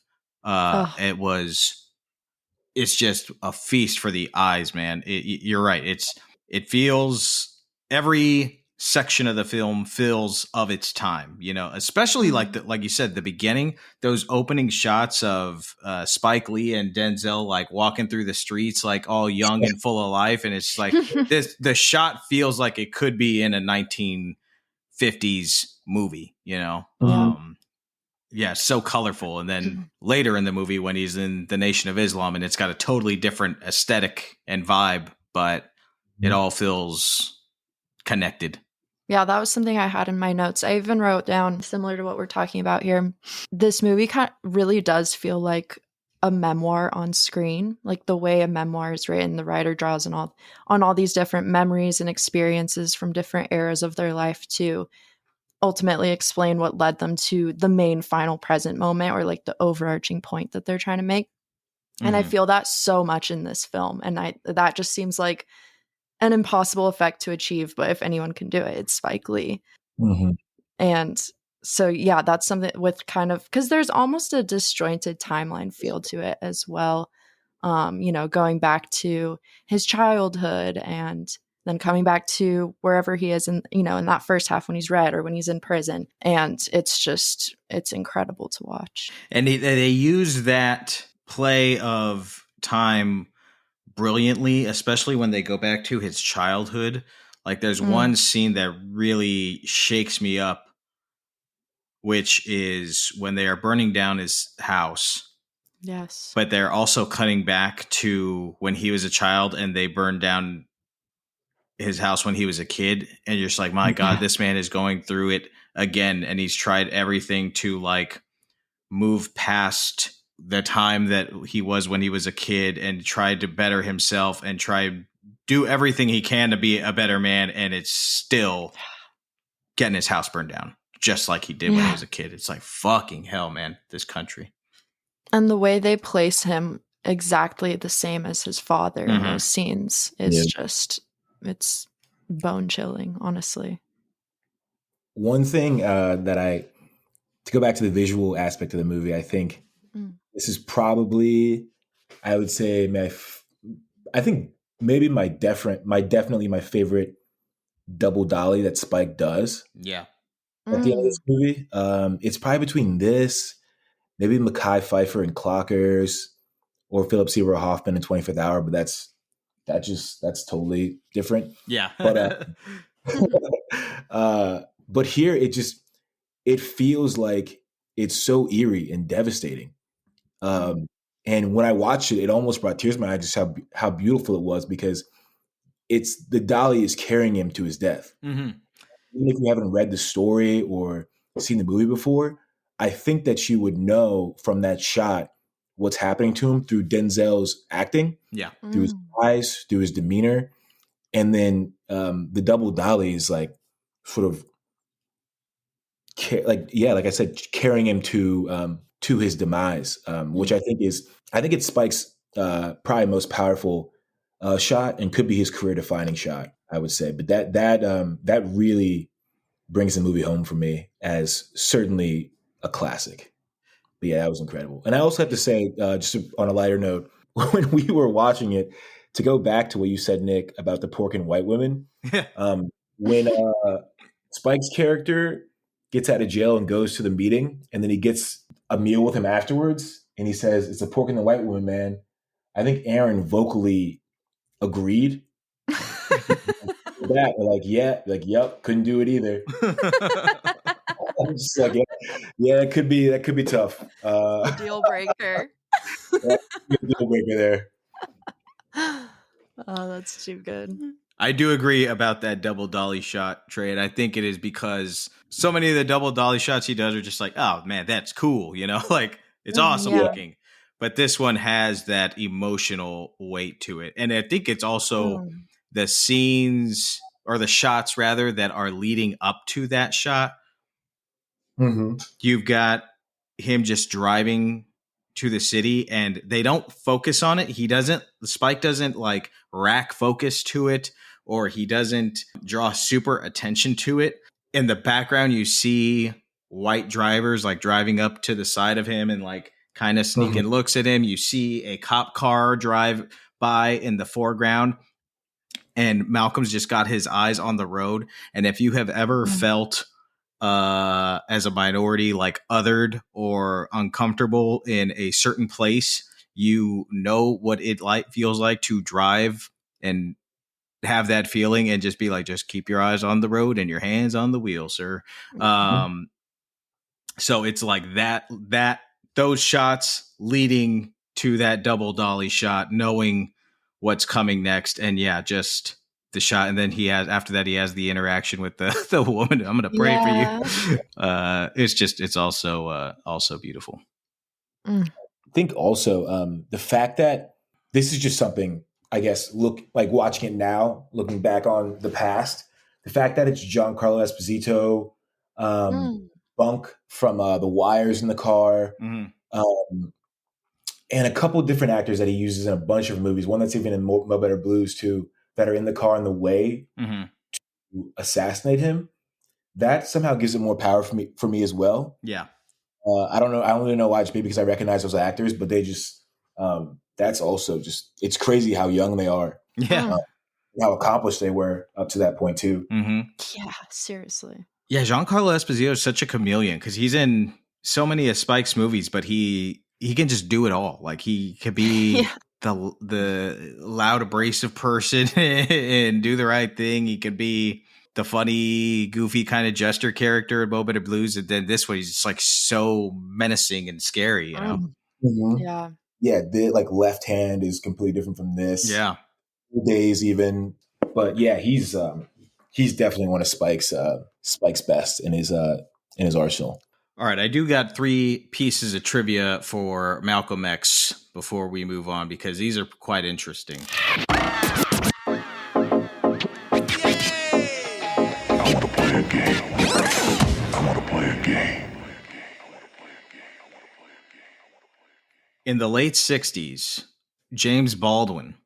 It's just a feast for the eyes, man. You're right. It feels, every section of the film feels of its time, especially like you said, the beginning, those opening shots of Spike Lee and Denzel like walking through the streets like all young and full of life, and it's like the shot feels like it could be in a 1950s movie, so colorful. And then later in the movie when he's in the Nation of Islam and it's got a totally different aesthetic and vibe, but it all feels connected. Yeah, that was something I had in my notes. I even wrote down, similar to what we're talking about here, this movie really does feel like a memoir on screen, like the way a memoir is written. The writer draws on all these different memories and experiences from different eras of their life to ultimately explain what led them to the main final present moment, or like the overarching point that they're trying to make. And I feel that so much in this film. And that just seems like an impossible effect to achieve, but if anyone can do it, it's Spike Lee. Mm-hmm. And so, yeah, that's something with kind of, because there's almost a disjointed timeline feel to it as well. Going back to his childhood and then coming back to wherever he is in that first half when he's Red or when he's in prison. And it's incredible to watch. And they use that play of time brilliantly, especially when they go back to his childhood. Like there's one scene that really shakes me up, which is when they are burning down his house. Yes. But they're also cutting back to when he was a child and they burned down his house when he was a kid. And you're just like, my God, this man is going through it again. And he's tried everything to like move past the time that he was when he was a kid and tried to better himself and do everything he can to be a better man. And it's still getting his house burned down just like he did when he was a kid. It's like, fucking hell, man, this country. And the way they place him exactly the same as his father in those scenes is just, it's bone chilling, honestly. One thing to go back to the visual aspect of the movie, I think this is probably, I would say, I think maybe definitely my favorite double dolly that Spike does. Yeah. At the end of this movie, it's probably between this, maybe Mekhi Phifer and Clockers, or Philip Seymour Hoffman in 25th Hour, but that's totally different. Yeah. But here it feels like it's so eerie and devastating. And when I watched it almost brought tears to my eyes just how beautiful it was, because it's the dolly is carrying him to his death. Mm-hmm. Even if you haven't read the story or seen the movie before, I think that you would know from that shot what's happening to him through Denzel's acting, through his eyes, through his demeanor. And then the double dolly is like sort of like I said, carrying him to his demise, which I think it's Spike's probably most powerful shot and could be his career defining shot, I would say. But that really brings the movie home for me as certainly a classic. But yeah, that was incredible. And I also have to say, just on a lighter note, when we were watching it, to go back to what you said, Nick, about the pork and white women, when Spike's character gets out of jail and goes to the meeting, and then he gets a meal with him afterwards, and he says, "It's a pork and the white woman, man." I think Aaron vocally agreed. That, like, yep, couldn't do it either. I'm just like, yeah, that could be tough. Deal breaker. Deal breaker there. Oh, that's too good. I do agree about that double dolly shot, Trey, and I think it is because so many of the double dolly shots he does are just like, oh man, that's cool, like it's awesome looking. But this one has that emotional weight to it, and I think it's also the scenes or the shots rather that are leading up to that shot. Mm-hmm. You've got him just driving to the city and they don't focus on it. Spike doesn't like rack focus to it, or he doesn't draw super attention to it. In the background, you see white drivers like driving up to the side of him and like kind of sneaking looks at him. You see a cop car drive by in the foreground, and Malcolm's just got his eyes on the road. And if you have ever felt as a minority, like othered or uncomfortable in a certain place, you know what it feels like to drive and have that feeling and just be like, just keep your eyes on the road and your hands on the wheel, sir. So it's like those shots leading to that double dolly shot, knowing what's coming next. And yeah, just the shot, and then he has the interaction with the woman. I'm gonna pray for you. It's also beautiful. I think also the fact that this is just something, I guess, watching it now, looking back on the past, the fact that it's Giancarlo Esposito, Bunk from The Wires in the car, and a couple of different actors that he uses in a bunch of movies. One that's even in Mo Better Blues too, that are in the car on the way to assassinate him. That somehow gives it more power for me as well. Yeah. I don't know. I don't really know why. It's maybe because I recognize those actors, but they just that's also just, it's crazy how young they are. Yeah. How accomplished they were up to that point too. Yeah, seriously. Yeah, Giancarlo Esposito is such a chameleon because he's in so many of Spike's movies, but he can just do it all. Like he could be the loud, abrasive person and do the right thing. He could be the funny, goofy kind of jester character in Mo Better Blues, and then this one he's just like so menacing and scary. You know? Yeah. The left hand is completely different from this. Yeah. Days even, but yeah, he's definitely one of Spike's best in his arsenal. All right, I do got 3 pieces of trivia for Malcolm X before we move on because these are quite interesting. I want to play a game. I want to play a game. In the late 60s, James Baldwin,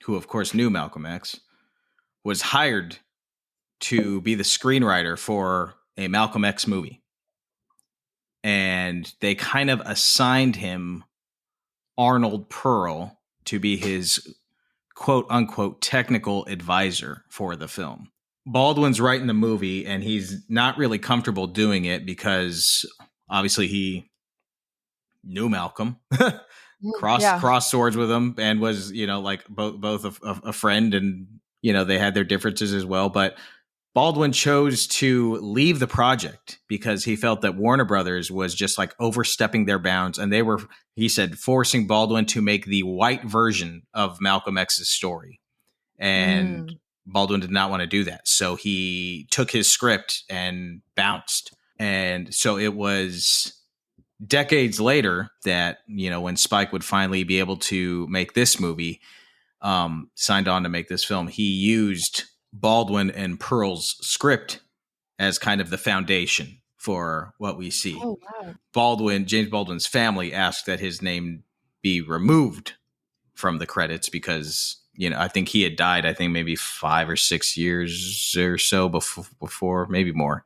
who of course knew Malcolm X, was hired to be the screenwriter for a Malcolm X movie. And they kind of assigned him Arnold Pearl to be his quote unquote technical advisor for the film. Baldwin's writing the movie and he's not really comfortable doing it because obviously he knew Malcolm, crossed swords with him, and was, both a friend, and, they had their differences as well. But Baldwin chose to leave the project because he felt that Warner Brothers was just like overstepping their bounds. And they were, he said, forcing Baldwin to make the white version of Malcolm X's story. And Baldwin did not want to do that. So he took his script and bounced. And so it was decades later that, when Spike would finally be able to make this movie, signed on to make this film, he used Baldwin and Pearl's script as kind of the foundation for what we see. Oh, wow. James Baldwin's family asked that his name be removed from the credits because, I think he had died, maybe 5 or 6 years or so before, maybe more.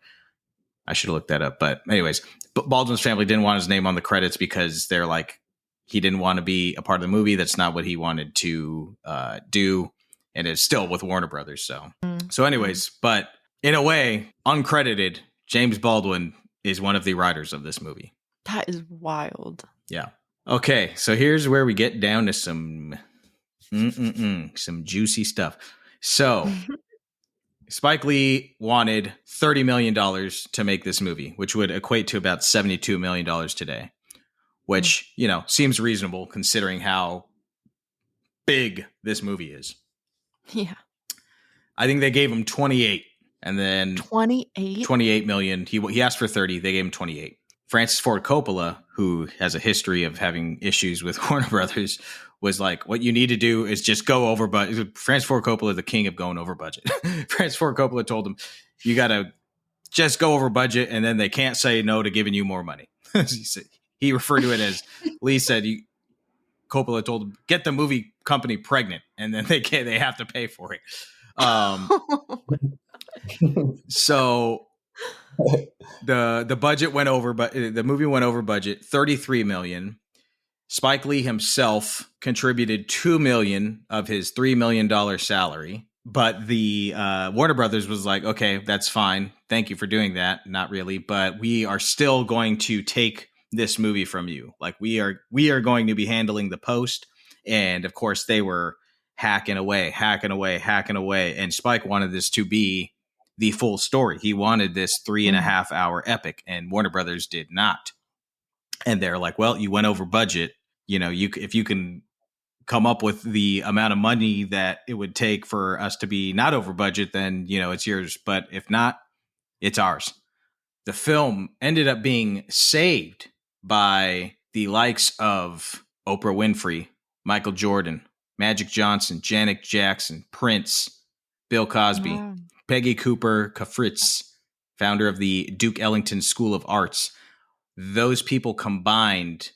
I should have looked that up. But anyways, Baldwin's family didn't want his name on the credits because they're like, he didn't want to be a part of the movie. That's not what he wanted to do. And it's still with Warner Brothers. So anyways, but in a way, uncredited, James Baldwin is one of the writers of this movie. That is wild. Yeah. Okay, so here's where we get down to some juicy stuff. So Spike Lee wanted $30 million to make this movie, which would equate to about $72 million today, which, seems reasonable considering how big this movie is. Yeah. I think they gave him 28 and then 28 million. He asked for 30. They gave him 28. Francis Ford Coppola, who has a history of having issues with Warner Brothers, was like, what you need to do is just go over budget. Francis Ford Coppola, the king of going over budget. Francis Ford Coppola told him, you got to just go over budget and then they can't say no to giving you more money. He referred to it as, Lee said, Coppola told him, get the movie company pregnant and then they have to pay for it. So the budget went over, but the movie went over budget, $33 million. Spike Lee himself contributed $2 million of his $3 million salary, but the Warner Brothers was like, okay, that's fine. Thank you for doing that. Not really, but we are still going to take this movie from you. Like we are going to be handling the post. And of course they were hacking away. And Spike wanted this to be the full story. He wanted this 3.5 hour epic, and Warner Brothers did not. And they're like, well, you went over budget. If you can come up with the amount of money that it would take for us to be not over budget, then, it's yours. But if not, it's ours. The film ended up being saved by the likes of Oprah Winfrey, Michael Jordan, Magic Johnson, Janet Jackson, Prince, Bill Cosby, Wow. Peggy Cooper Kafritz, founder of the Duke Ellington School of Arts. Those people combined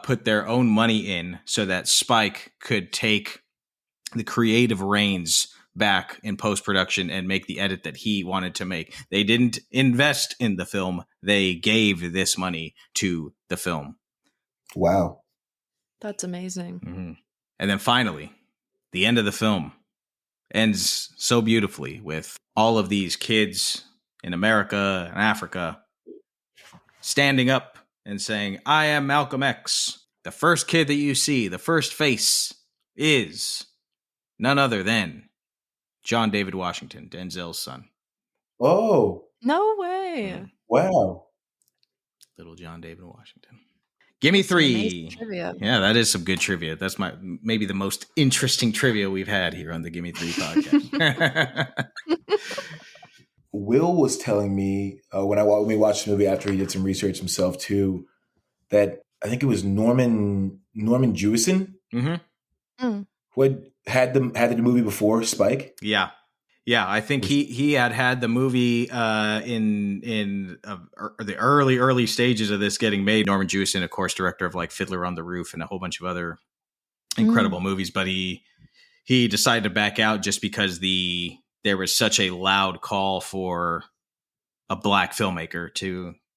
put their own money in so that Spike could take the creative reins back in post-production and make the edit that he wanted to make. They didn't invest in the film. They gave this money to the film. Wow. That's amazing. Mm-hmm. And then finally, the end of the film ends so beautifully with all of these kids in America and Africa standing up and saying, "I am Malcolm X." The first kid that you see, the first face, is none other than John David Washington, Denzel's son. Oh. No way. Mm. Wow. Little John David Washington. Gimme Three. Trivia. Yeah, that is some good trivia. That's maybe the most interesting trivia we've had here on the Gimme Three podcast. Will was telling me when we watched the movie after he did some research himself too, that I think it was Norman Jewison who had the movie before Spike. Yeah. I think he had the movie in the early stages of this getting made. Norman Jewison, of course, director of like Fiddler on the Roof and a whole bunch of other incredible movies, but he decided to back out just because there was such a loud call for a black filmmaker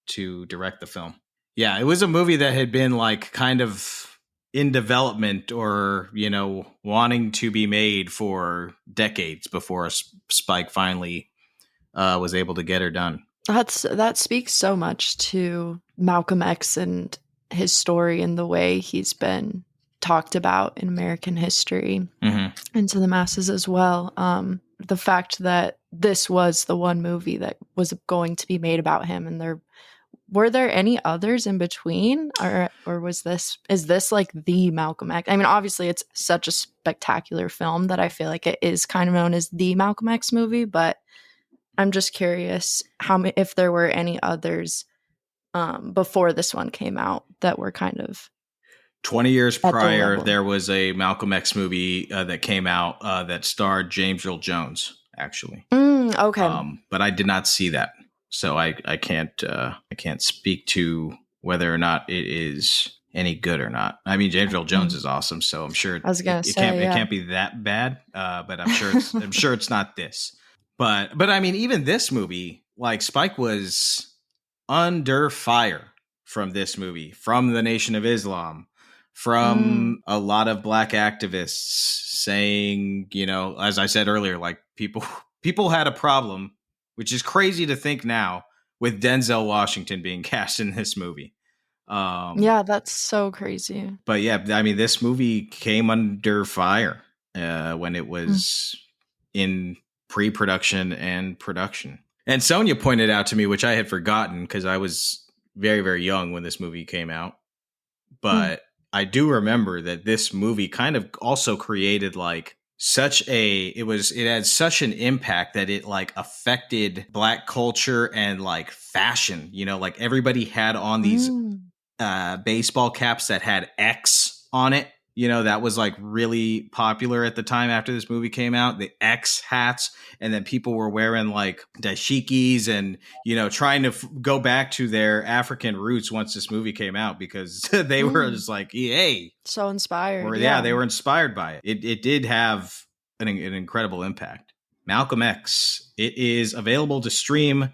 to direct the film. Yeah, it was a movie that had been like kind of in development or, wanting to be made for decades before Spike finally was able to get her done. That speaks so much to Malcolm X and his story and the way he's been talked about in American history and to the masses as well. The fact that this was the one movie that was going to be made about him, and were there any others in between, or is this like the Malcolm X? I mean, obviously it's such a spectacular film that I feel like it is kind of known as the Malcolm X movie, but I'm just curious if there were any others before this one came out that were kind of 20 years prior. There was a Malcolm X movie that came out that starred James Earl Jones, actually. Okay. But I did not see that. So I can't speak to whether or not it is any good or not. I mean, James Earl Jones is awesome, so I'm sure it can't be that bad. But I'm sure it's not this. But I mean, even this movie, like Spike was under fire from this movie, from the Nation of Islam, from a lot of black activists saying, as I said earlier, like people had a problem, which is crazy to think now, with Denzel Washington being cast in this movie. Yeah, that's so crazy. But yeah, I mean, this movie came under fire when it was in pre-production and production. And Sonja pointed out to me, which I had forgotten because I was very, very young when this movie came out. But I do remember that this movie kind of also created like it had such an impact that it like affected black culture and like fashion, like everybody had on these baseball caps that had X on it. That was like really popular at the time after this movie came out, the X hats. And then people were wearing like dashikis and, trying to go back to their African roots once this movie came out because they were just like, hey. So inspired. Yeah, they were inspired by it. It did have an incredible impact. Malcolm X. It is available to stream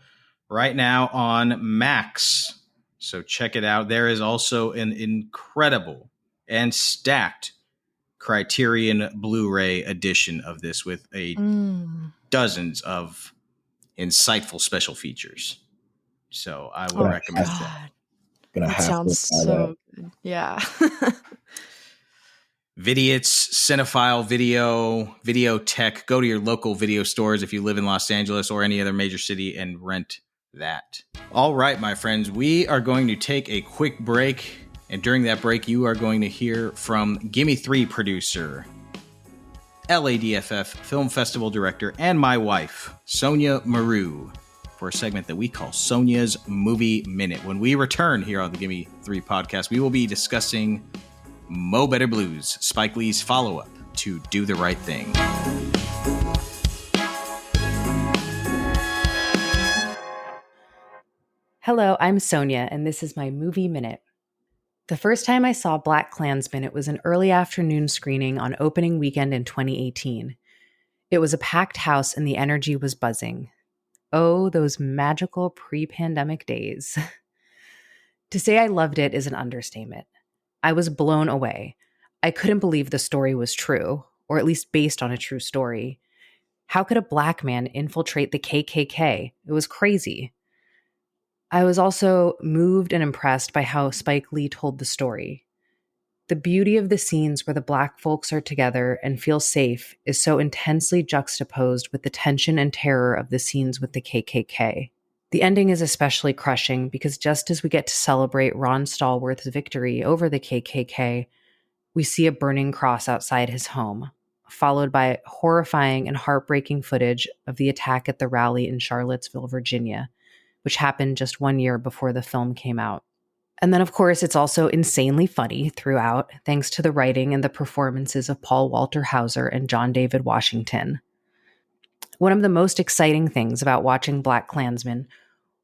right now on Max. So check it out. There is also an incredible and stacked Criterion Blu-ray edition of this with dozens of insightful special features. So I would recommend that. That sounds so good. Yeah. Vidiot's, Cinephile, Video Tech. Go to your local video stores if you live in Los Angeles or any other major city and rent that. All right, my friends, we are going to take a quick break. And during that break, you are going to hear from Gimme Three producer, LADFF Film Festival director, and my wife, Sonja Mereu, for a segment that we call Sonja's Movie Minute. When we return here on the Gimme Three podcast, we will be discussing Mo Better Blues, Spike Lee's follow-up to Do the Right Thing. Hello, I'm Sonja, and this is my Movie Minute. The first time I saw BlacKkKlansman, it was an early afternoon screening on opening weekend in 2018. It was a packed house and the energy was buzzing. Oh, those magical pre-pandemic days. To say I loved it is an understatement. I was blown away. I couldn't believe the story was true, or at least based on a true story. How could a black man infiltrate the KKK? It was crazy. I was also moved and impressed by how Spike Lee told the story. The beauty of the scenes where the black folks are together and feel safe is so intensely juxtaposed with the tension and terror of the scenes with the KKK. The ending is especially crushing because just as we get to celebrate Ron Stallworth's victory over the KKK, we see a burning cross outside his home, followed by horrifying and heartbreaking footage of the attack at the rally in Charlottesville, Virginia, which happened just 1 year before the film came out. And then, of course, it's also insanely funny throughout, thanks to the writing and the performances of Paul Walter Hauser and John David Washington. One of the most exciting things about watching BlacKkKlansman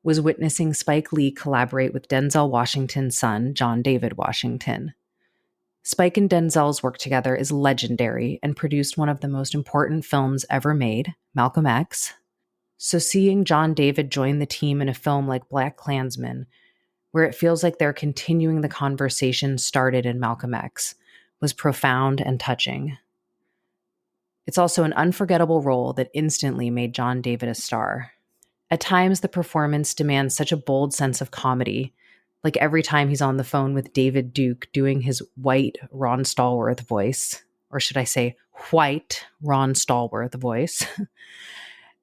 was witnessing Spike Lee collaborate with Denzel Washington's son, John David Washington. Spike and Denzel's work together is legendary and produced one of the most important films ever made, Malcolm X. So seeing John David join the team in a film like BlacKkKlansman, where it feels like they're continuing the conversation started in Malcolm X, was profound and touching. It's also an unforgettable role that instantly made John David a star. At times, the performance demands such a bold sense of comedy, like every time he's on the phone with David Duke doing his white Ron Stallworth voice, or should I say white Ron Stallworth voice.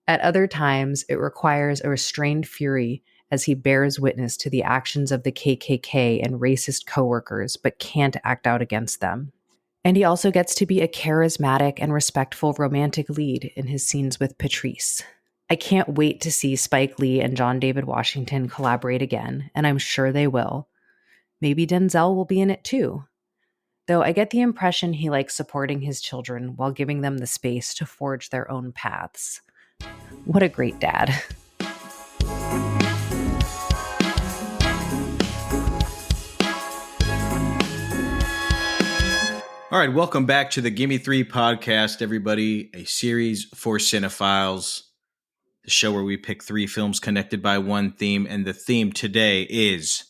At other times, it requires a restrained fury as he bears witness to the actions of the KKK and racist coworkers, but can't act out against them. And he also gets to be a charismatic and respectful romantic lead in his scenes with Patrice. I can't wait to see Spike Lee and John David Washington collaborate again, and I'm sure they will. Maybe Denzel will be in it too. Though I get the impression he likes supporting his children while giving them the space to forge their own paths. What a great dad. All right, welcome back to the Gimme Three podcast, everybody. A series for cinephiles, the show where we pick three films connected by one theme, and the theme today is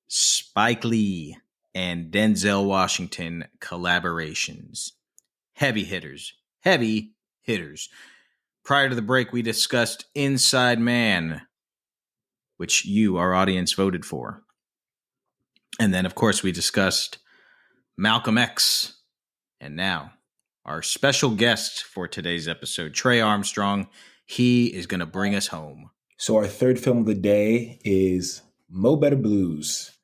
Spike Lee and Denzel Washington collaborations. Heavy hitters. Heavy hitters. Prior to the break, we discussed Inside Man, which you, our audience, voted for. And then, of course, we discussed Malcolm X. And now, our special guest for today's episode, Trey Armstrong. He is going to bring us home. So our third film of the day is Mo Better Blues,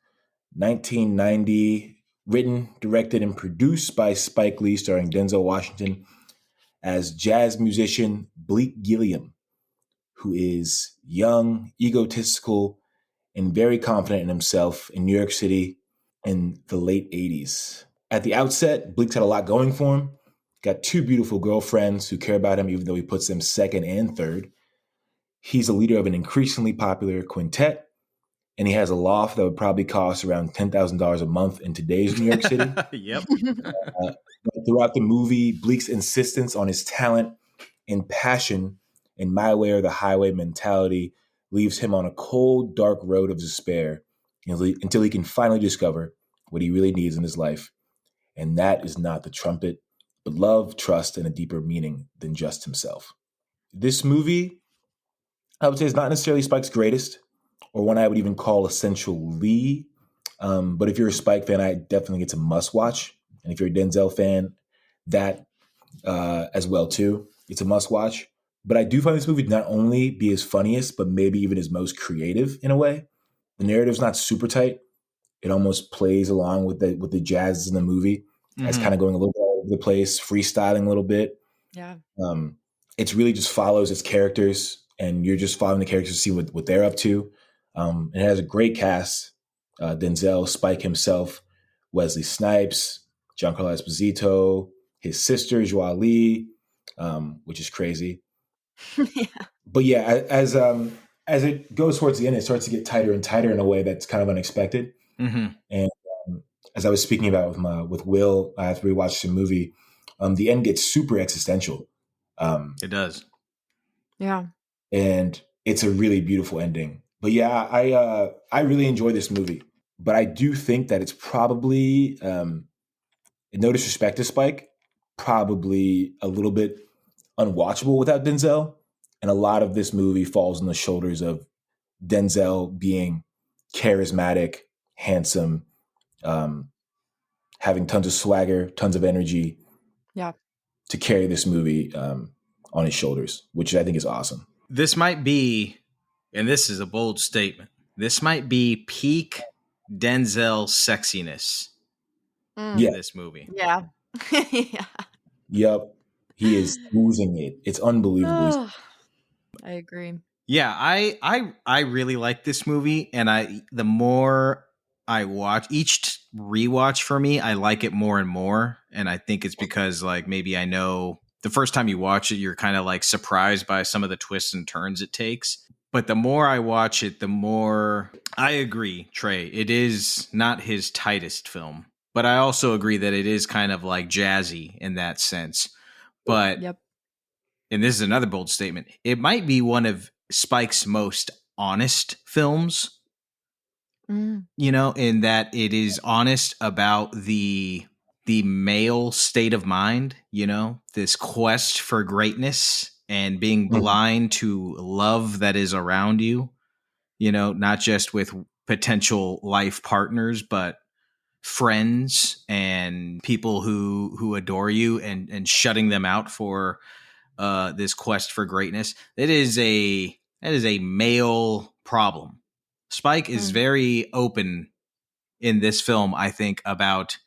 1990, written, directed, and produced by Spike Lee, starring Denzel Washington as jazz musician Bleak Gilliam, who is young, egotistical, and very confident in himself in New York City in the late 80s. At the outset, Bleak's had a lot going for him. Got two beautiful girlfriends who care about him, even though he puts them second and third. He's the leader of an increasingly popular quintet, and he has a loft that would probably cost around $10,000 a month in today's New York City. Yep. Throughout the movie, Bleak's insistence on his talent and passion and my way or the highway mentality leaves him on a cold, dark road of despair until he can finally discover what he really needs in his life. And that is not the trumpet, but love, trust, and a deeper meaning than just himself. This movie, I would say, is not necessarily Spike's greatest, or one I would even call essential Lee. But if you're a Spike fan, I definitely think it's a must-watch. And if you're a Denzel fan, that as well, too. It's a must-watch. But I do find this movie to not only be his funniest, but maybe even his most creative in a way. The narrative's not super tight. It almost plays along with the jazz in the movie. It's kind of going a little bit all over the place, freestyling a little bit. Yeah. It's really just follows its characters, and you're just following the characters to see what they're up to. It has a great cast: Denzel, Spike himself, Wesley Snipes, Giancarlo Esposito, his sister Joie Lee, which is crazy. Yeah. But yeah, as it goes towards the end, it starts to get tighter and tighter in a way that's kind of unexpected. And as I was speaking about with Will, after we watched the movie, the end gets super existential. It does. Yeah. And it's a really beautiful ending. But yeah, I really enjoy this movie. But I do think that it's probably, no disrespect to Spike, probably a little bit unwatchable without Denzel. And a lot of this movie falls on the shoulders of Denzel being charismatic, handsome, having tons of swagger, tons of energy. Yeah. To carry this movie on his shoulders, which I think is awesome. This might be, and this is a bold statement, this might be peak Denzel sexiness in this movie. Yeah. Yeah. Yep. He is oozing it. It's unbelievable. I agree. Yeah, I really like this movie, and the more I watch each rewatch for me, I like it more and more. And I think it's because like maybe I know the first time you watch it, you're kind of like surprised by some of the twists and turns it takes. But the more I watch it, the more I agree, Trey, it is not his tightest film. But I also agree that it is kind of like jazzy in that sense. But, and this is another bold statement, it might be one of Spike's most honest films. You know, in that it is honest about the male state of mind, you know, this quest for greatness and being blind to love that is around you, you know, not just with potential life partners, but friends and people who adore you, and shutting them out for this quest for greatness. That is a male problem. Spike is very open in this film, I think, about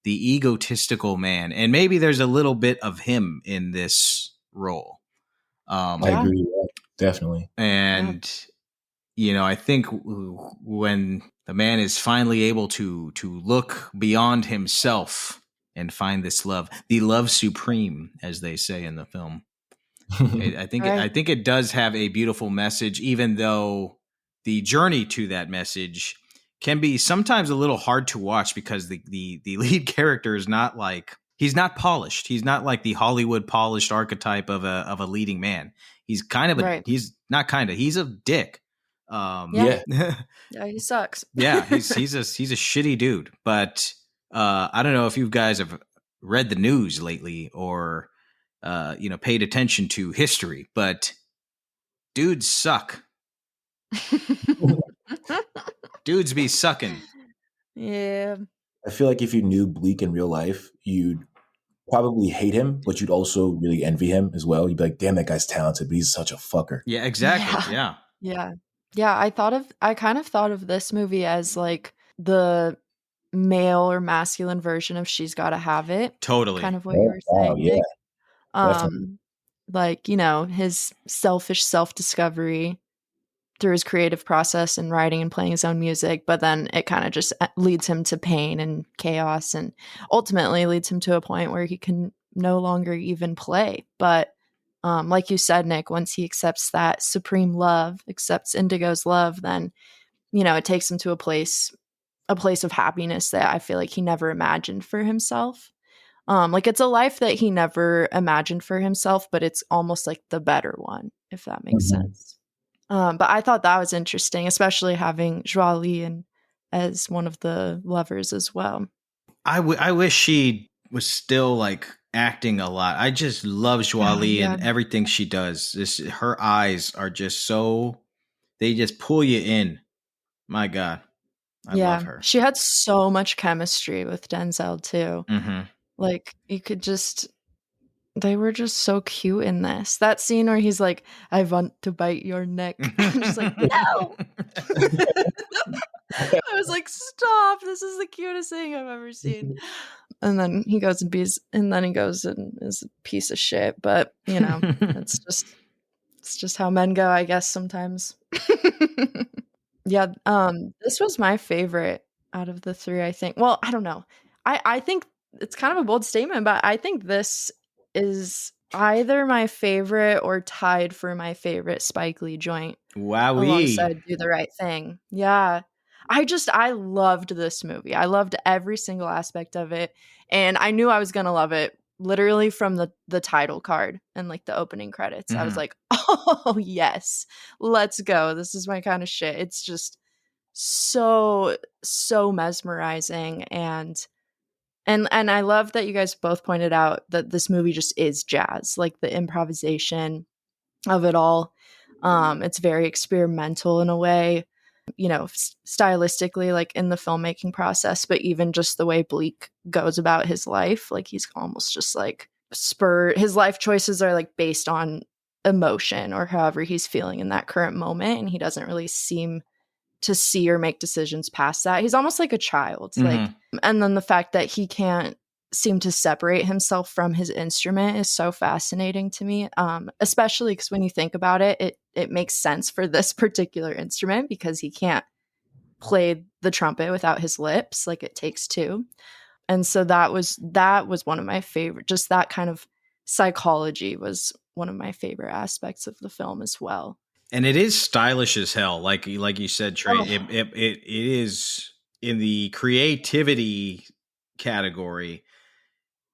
the egotistical man. And maybe there's a little bit of him in this role. I agree with that, definitely. And, you know, I think when the man is finally able to look beyond himself and find this love, the love supreme, as they say in the film, I think it does have a beautiful message, even though the journey to that message can be sometimes a little hard to watch because the lead character is not like, he's not polished. He's not like the Hollywood polished archetype of a leading man. He's kind of he's a dick. Yeah, he sucks. Yeah, he's a shitty dude. But I don't know if you guys have read the news lately or you know, paid attention to history, but dudes suck. Dudes be sucking. Yeah. I feel like if you knew Bleak in real life, you'd probably hate him, but you'd also really envy him as well. You'd be like, damn, that guy's talented, but he's such a fucker. Yeah, exactly. Yeah. Yeah. I kind of thought of this movie as like the male or masculine version of She's Gotta Have It. Totally. Kind of what you were saying. Yeah. Like, you know, his selfish self-discovery through his creative process and writing and playing his own music, but then it kind of just leads him to pain and chaos, and ultimately leads him to a point where he can no longer even play. But like you said, Nick, once he accepts that supreme love, accepts Indigo's love, then, you know, it takes him to a place of happiness that I feel like he never imagined for himself. Like it's a life that he never imagined for himself, but it's almost like the better one, if that makes sense. But I thought that was interesting, especially having Joie Lee as one of the lovers as well. I wish she was still like acting a lot. I just love Joie Lee and everything she does. Her eyes are just they just pull you in. My God. I love her. She had so much chemistry with Denzel too. Like you could they were just so cute in this. That scene where he's like, I want to bite your neck. I'm just like, no. I was like, stop, this is the cutest thing I've ever seen. And then he goes and is a piece of shit. But it's just how men go, I guess, sometimes. Yeah, this was my favorite out of the three, I think. Well, I don't know. I think it's kind of a bold statement, but I think this is either my favorite or tied for my favorite Spike Lee joint. Wowee. Alongside Do the Right Thing. Yeah. I loved this movie. I loved every single aspect of it. And I knew I was going to love it literally from the title card and like the opening credits. I was like, oh, yes, let's go. This is my kind of shit. It's just so mesmerizing. And I love that you guys both pointed out that this movie just is jazz, like the improvisation of it all. It's very experimental in a way, stylistically, like in the filmmaking process, but even just the way Bleak goes about his life, like he's almost just like his life choices are like based on emotion or however he's feeling in that current moment, and he doesn't really seem to see or make decisions past that. He's almost like a child. Like, and then the fact that he can't seem to separate himself from his instrument is so fascinating to me, especially because when you think about it, it makes sense for this particular instrument because he can't play the trumpet without his lips. Like, it takes two. And so that was one of my favorite, just that kind of psychology was one of my favorite aspects of the film as well. And it is stylish as hell. Like you said, Trey, it is in the creativity category.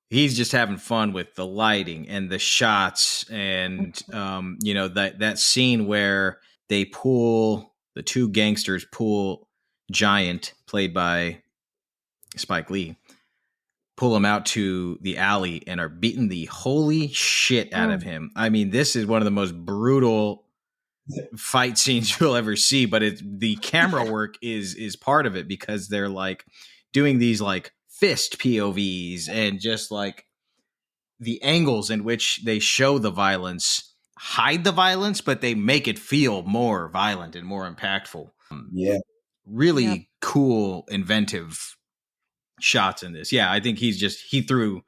He's just having fun with the lighting and the shots, and that scene where they the two gangsters pull Giant, played by Spike Lee, pull him out to the alley and are beating the holy shit out of him. I mean, this is one of the most brutal fight scenes you'll ever see, but the camera work is part of it, because they're like doing these like fist POVs and just like the angles in which they show the violence hide the violence, but they make it feel more violent and more impactful. Really cool, inventive shots in this. Yeah, I think he threw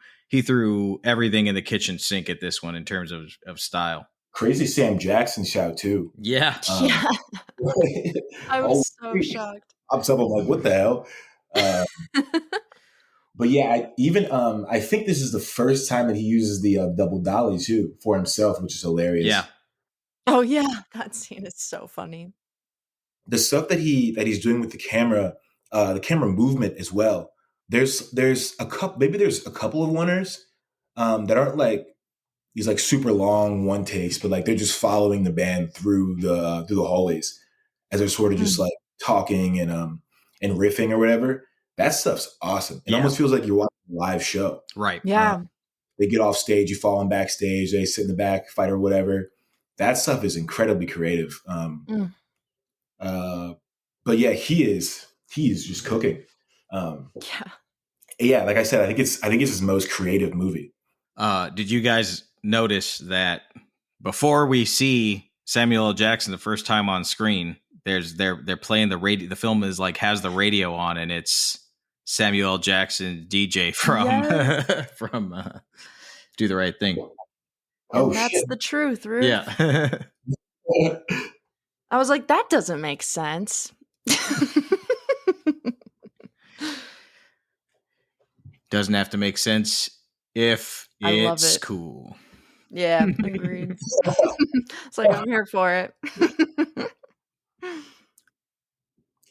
everything in the kitchen sink at this one in terms of style. Crazy Sam Jackson shout too. Yeah. I was so shocked. I'm like, what the hell? But yeah, I think this is the first time that he uses the double dolly too for himself, which is hilarious. Yeah. Oh yeah, that scene is so funny. The stuff that he's doing with the camera movement as well. There's a couple of oneers that aren't like these like super long one takes, but like they're just following the band through the hallways as they're sort of just like talking and riffing or whatever. That stuff's awesome. It almost feels like you're watching a live show. Right. Yeah. They get off stage, you follow them backstage, they sit in the back, fight or whatever. That stuff is incredibly creative. But yeah, he is just cooking. Yeah, like I said, I think it's his most creative movie. Did you guys notice that before we see Samuel L. Jackson the first time on screen, they're playing the radio. The film is like has the radio on, and it's Samuel L. Jackson DJ from Do the Right Thing. And that's the truth, Ruth. Yeah. I was like, that doesn't make sense. Doesn't have to make sense if it's cool. Yeah, agreed. It's like, I'm here for it.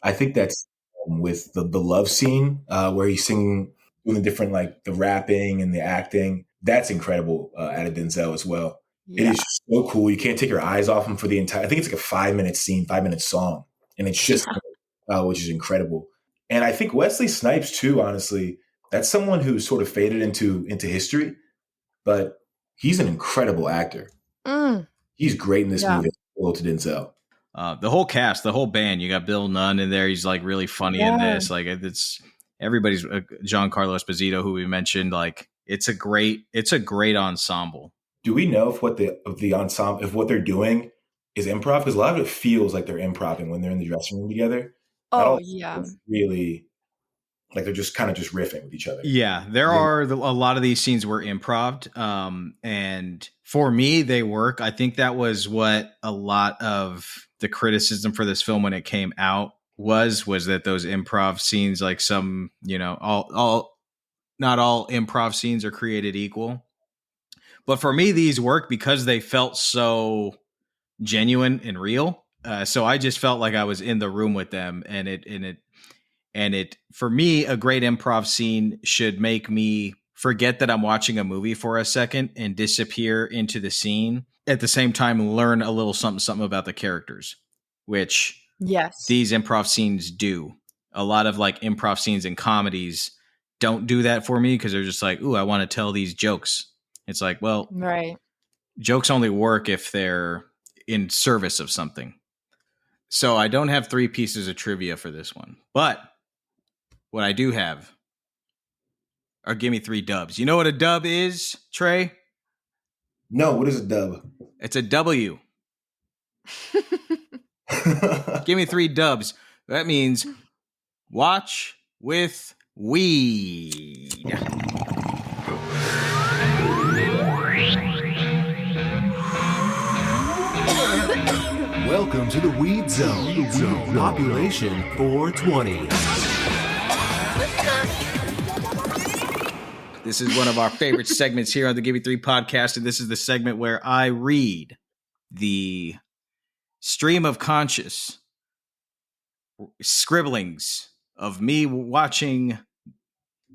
I think that's with the love scene where he's singing, doing the different, like the rapping and the acting. That's incredible out of Denzel as well. Yeah. It is just so cool. You can't take your eyes off him for the entire, I think it's like a 5-minute scene, 5-minute song. And it's just, which is incredible. And I think Wesley Snipes too, honestly, that's someone who sort of faded into history, but he's an incredible actor. He's great in this movie. Hello to Denzel. The whole cast, the whole band. You got Bill Nunn in there. He's like really funny in this. Like it's everybody's Giancarlo Esposito, who we mentioned. Like it's a great ensemble. Do we know if what they're doing is improv? Because a lot of it feels like they're improvising when they're in the dressing room together. Not Oh, all yeah. really like they're just kind of just riffing with each other. Yeah, there are a lot of these scenes were improv, and for me, they work. I think that was what a lot of the criticism for this film when it came out was that those improv scenes, like some, all not all improv scenes are created equal. But for me, these work because they felt so genuine and real. So I just felt like I was in the room with them, and it for me, a great improv scene should make me forget that I'm watching a movie for a second and disappear into the scene. At the same time, learn a little something about the characters, which Yes. these improv scenes do. A lot of like improv scenes in comedies don't do that for me because they're just like, ooh, I want to tell these jokes. It's like, well, Right. jokes only work if they're in service of something. So I don't have 3 pieces of trivia for this one. But what I do have are Gimme 3 dubs. You know what a dub is, Trey? No, what is a dub? It's a W. Gimme 3 dubs. That means watch with weed. Welcome to the Weed Zone. Population 420. This is one of our favorite segments here on the Gimme 3 podcast, and this is the segment where I read the stream of conscious scribblings of me watching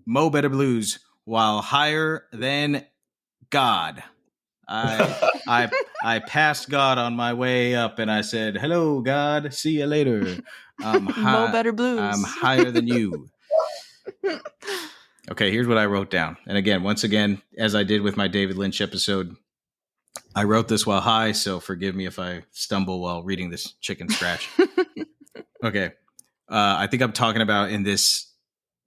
Mo Better Blues while higher than God. I passed God on my way up, and I said, "Hello, God. See you later. Mo Better Blues. I'm higher than you." Okay, here's what I wrote down. And again, once again, as I did with my David Lynch episode, I wrote this while high, so forgive me if I stumble while reading this chicken scratch. Okay. I think I'm talking about in this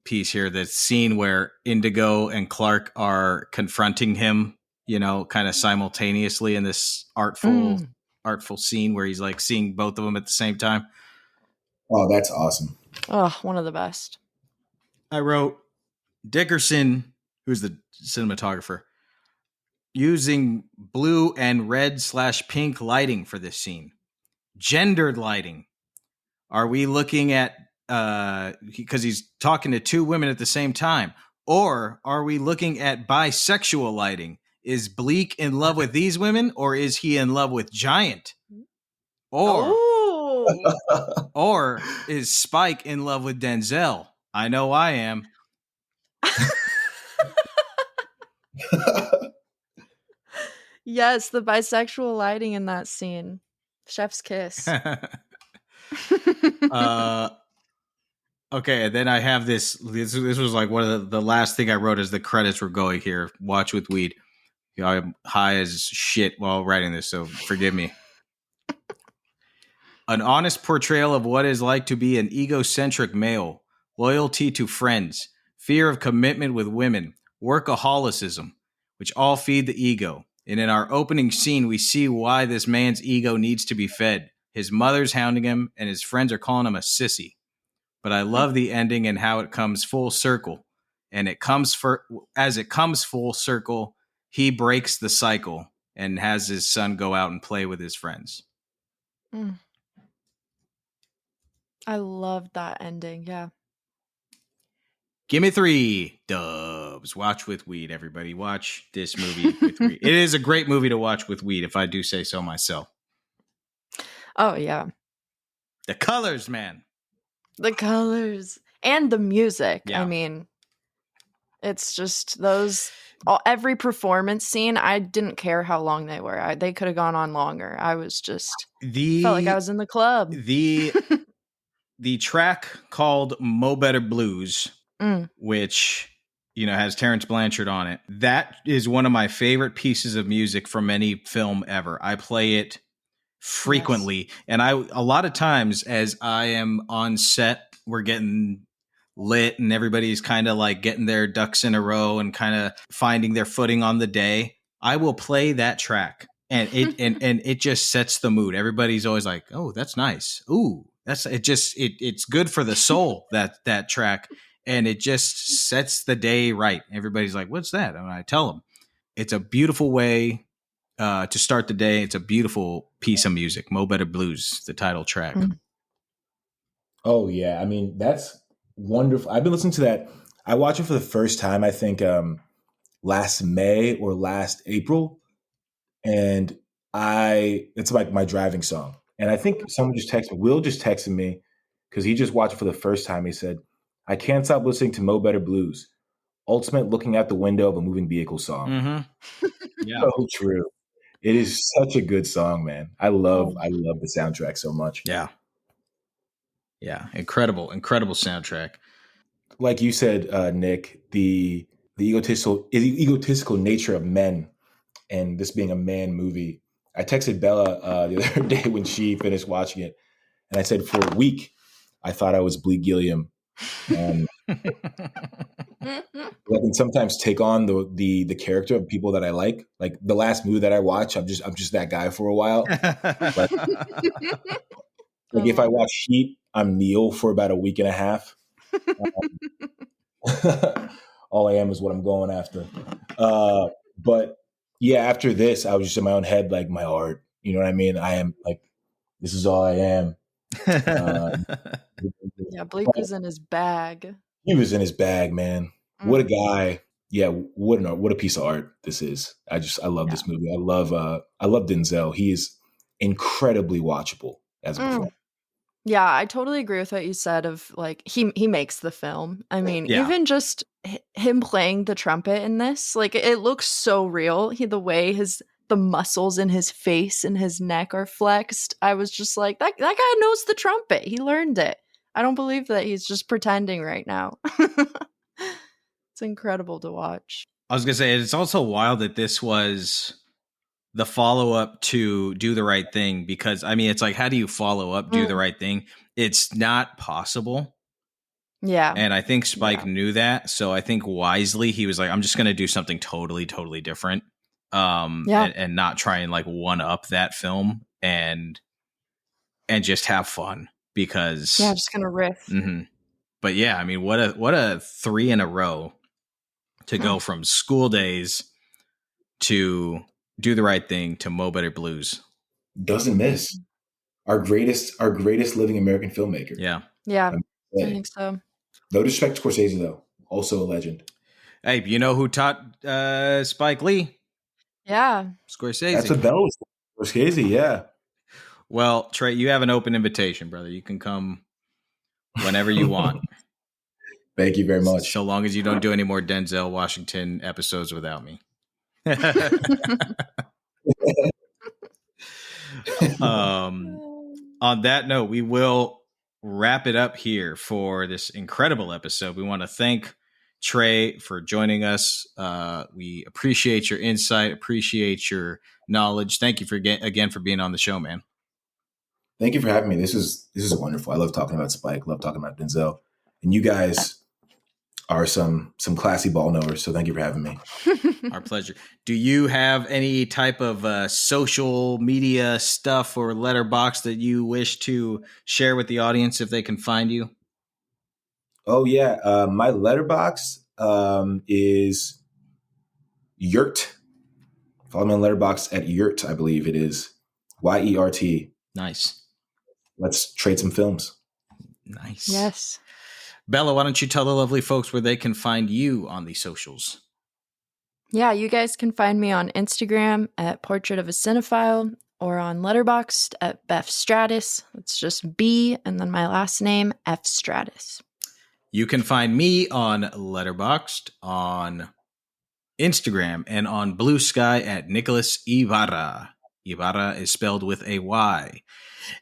piece here, the scene where Indigo and Clark are confronting him, kind of simultaneously in this artful scene where he's like seeing both of them at the same time. Oh, that's awesome. Oh, one of the best. I wrote Dickerson, who's the cinematographer, using blue and red/pink lighting for this scene. Gendered lighting. Are we looking at, because he's talking to 2 women at the same time, or are we looking at bisexual lighting? Is Bleak in love with these women, or is he in love with Giant? Or is Spike in love with Denzel? I know I am. Yes, the bisexual lighting in that scene. Chef's kiss. Okay, and then I have this. This was like one of the last thing I wrote as the credits were going here. Watch with weed. I'm high as shit while writing this, so forgive me. An honest portrayal of what it's like to be an egocentric male, loyalty to friends, fear of commitment with women, workaholicism, which all feed the ego. And in our opening scene, we see why this man's ego needs to be fed. His mother's hounding him, and his friends are calling him a sissy. But I love the ending and how it comes full circle. And as it comes full circle, he breaks the cycle and has his son go out and play with his friends. I loved that ending. Yeah. Gimme 3 dubs. Watch with weed, everybody. Watch this movie with weed. It is a great movie to watch with weed, if I do say so myself. Oh, yeah. The colors, man. The colors and the music. Yeah. I mean, it's just every performance scene, I didn't care how long they were. They could have gone on longer. I was just felt like I was in the club. The track called Mo Better Blues, which has Terrence Blanchard on it. That is one of my favorite pieces of music from any film ever. I play it frequently. Yes. And a lot of times as I am on set, we're getting lit and everybody's kind of like getting their ducks in a row and kind of finding their footing on the day. I will play that track and it and it just sets the mood. Everybody's always like, "Oh, that's nice. Ooh, It's good for the soul, that track, and it just sets the day right. Everybody's like, what's that? And I tell them it's a beautiful way to start the day. It's a beautiful piece of music. Mo Better Blues, the title track. Oh yeah, I mean that's wonderful. I've been listening to that. I watched it for the first time, I think, last May or last April, and it's like my driving song. And I think someone just texted Will just texted me because he just watched it for the first time. He said, "I can't stop listening to Mo Better Blues, ultimate looking out the window of a moving vehicle song." Mm-hmm. Yeah. So true. It is such a good song, man. I love the soundtrack so much. Yeah. Yeah. Incredible soundtrack. Like you said, Nick, the egotistical nature of men, and this being a man movie. I texted Bella the other day when she finished watching it, and I said, for a week, I thought I was Bleak Gilliam. I can sometimes take on the character of people that I like. Like the last movie that I watch, I'm just that guy for a while. Like if I watch Heat, I'm Neil for about a week and a half. All I am is what I'm going after. But yeah, after this, I was just in my own head, like my art. You know what I mean? I am like, this is all I am. Yeah, Blake was in his bag. He was in his bag, man. What a guy. Yeah, what a piece of art this is. I love this movie. I love Denzel. He is incredibly watchable as a performer. Yeah, I totally agree with what you said of like he makes the film. I mean, even just him playing the trumpet in this, like it looks so real. The way the muscles in his face and his neck are flexed. I was just like, that guy knows the trumpet. He learned it. I don't believe that he's just pretending right now. It's incredible to watch. I was going to say, it's also wild that this was the follow-up to Do the Right Thing, because, I mean, it's like, how do you follow up Do the Right Thing? It's not possible. Yeah. And I think Spike knew that. So I think wisely, he was like, I'm just going to do something totally, totally different. And not try and like one up that film and just have fun, because just gonna riff. Mm-hmm. But yeah, I mean, what a 3 in a row to go from School Days to Do the Right Thing to Mo Better Blues. Doesn't miss our greatest living American filmmaker. Yeah, I think so. No disrespect to Scorsese, though, also a legend. Hey, you know who taught Spike Lee? Yeah, Scorsese. That's what Bell was. Scorsese, yeah. Well, Trey, you have an open invitation, brother. You can come whenever you want. Thank you very much. So long as you don't do any more Denzel Washington episodes without me. On that note, we will wrap it up here for this incredible episode. We want to thank Trey for joining us. We appreciate your insight, appreciate your knowledge. Thank you again for being on the show, man. Thank you for having me. This is wonderful. I love talking about Spike. Love talking about Denzel. And you guys are some classy ball knowers. So thank you for having me. Our pleasure. Do you have any type of social media stuff or letterbox that you wish to share with the audience if they can find you? Oh yeah. My letterbox is Yurt. Follow me on letterbox at Yurt, I believe it is. YERT. Nice. Let's trade some films. Nice. Yes. Bella, why don't you tell the lovely folks where they can find you on the socials? Yeah, you guys can find me on Instagram at Portrait of a Cinephile, or on Letterboxd at Beth Stratus. It's just B and then my last name, F Stratus. You can find me on Letterboxd, on Instagram, and on Blue Sky at Nicholas Ibarra. Ibarra is spelled with a Y.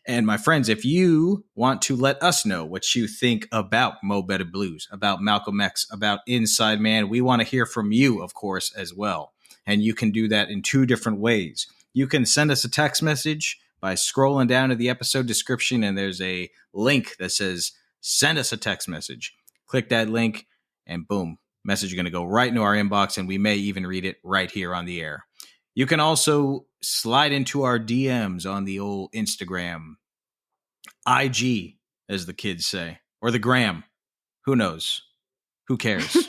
And my friends, if you want to let us know what you think about Mo Better Blues, about Malcolm X, about Inside Man, we want to hear from you, of course, as well. And you can do that in 2 different ways. You can send us a text message by scrolling down to the episode description, and there's a link that says, send us a text message. Click that link, and boom, message is going to go right into our inbox, and we may even read it right here on the air. You can also slide into our DMs on the old Instagram IG, as the kids say, or the gram. Who knows? Who cares?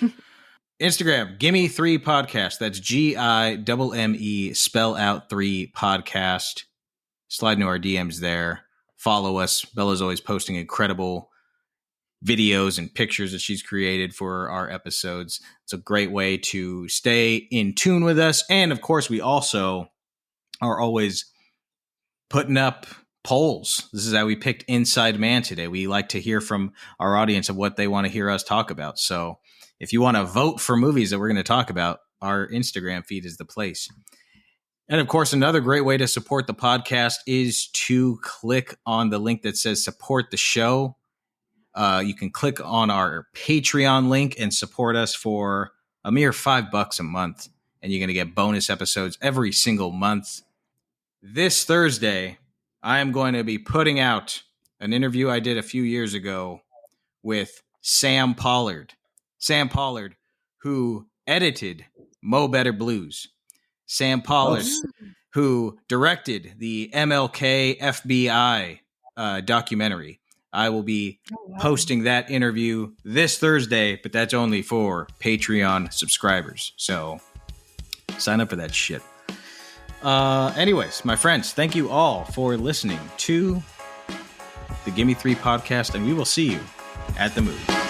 Instagram, Gimme Three Podcast. That's GIMME, spell out 3 podcast. Slide into our DMs there. Follow us. Bella's always posting incredible videos and pictures that she's created for our episodes. It's a great way to stay in tune with us. And of course, we also are always putting up polls. This is how we picked Inside Man today. We like to hear from our audience of what they want to hear us talk about. So if you want to vote for movies that we're going to talk about, our Instagram feed is the place. And of course, another great way to support the podcast is to click on the link that says support the show. You can click on our Patreon link and support us for a mere $5 a month. And you're going to get bonus episodes every single month. This Thursday, I am going to be putting out an interview I did a few years ago with Sam Pollard. Sam Pollard, who edited Mo Better Blues. Sam Pollard, who directed the MLK FBI documentary. I will be posting that interview this Thursday, but that's only for Patreon subscribers. So sign up for that shit. Anyways, my friends, thank you all for listening to the Gimme Three podcast, and we will see you at the movies.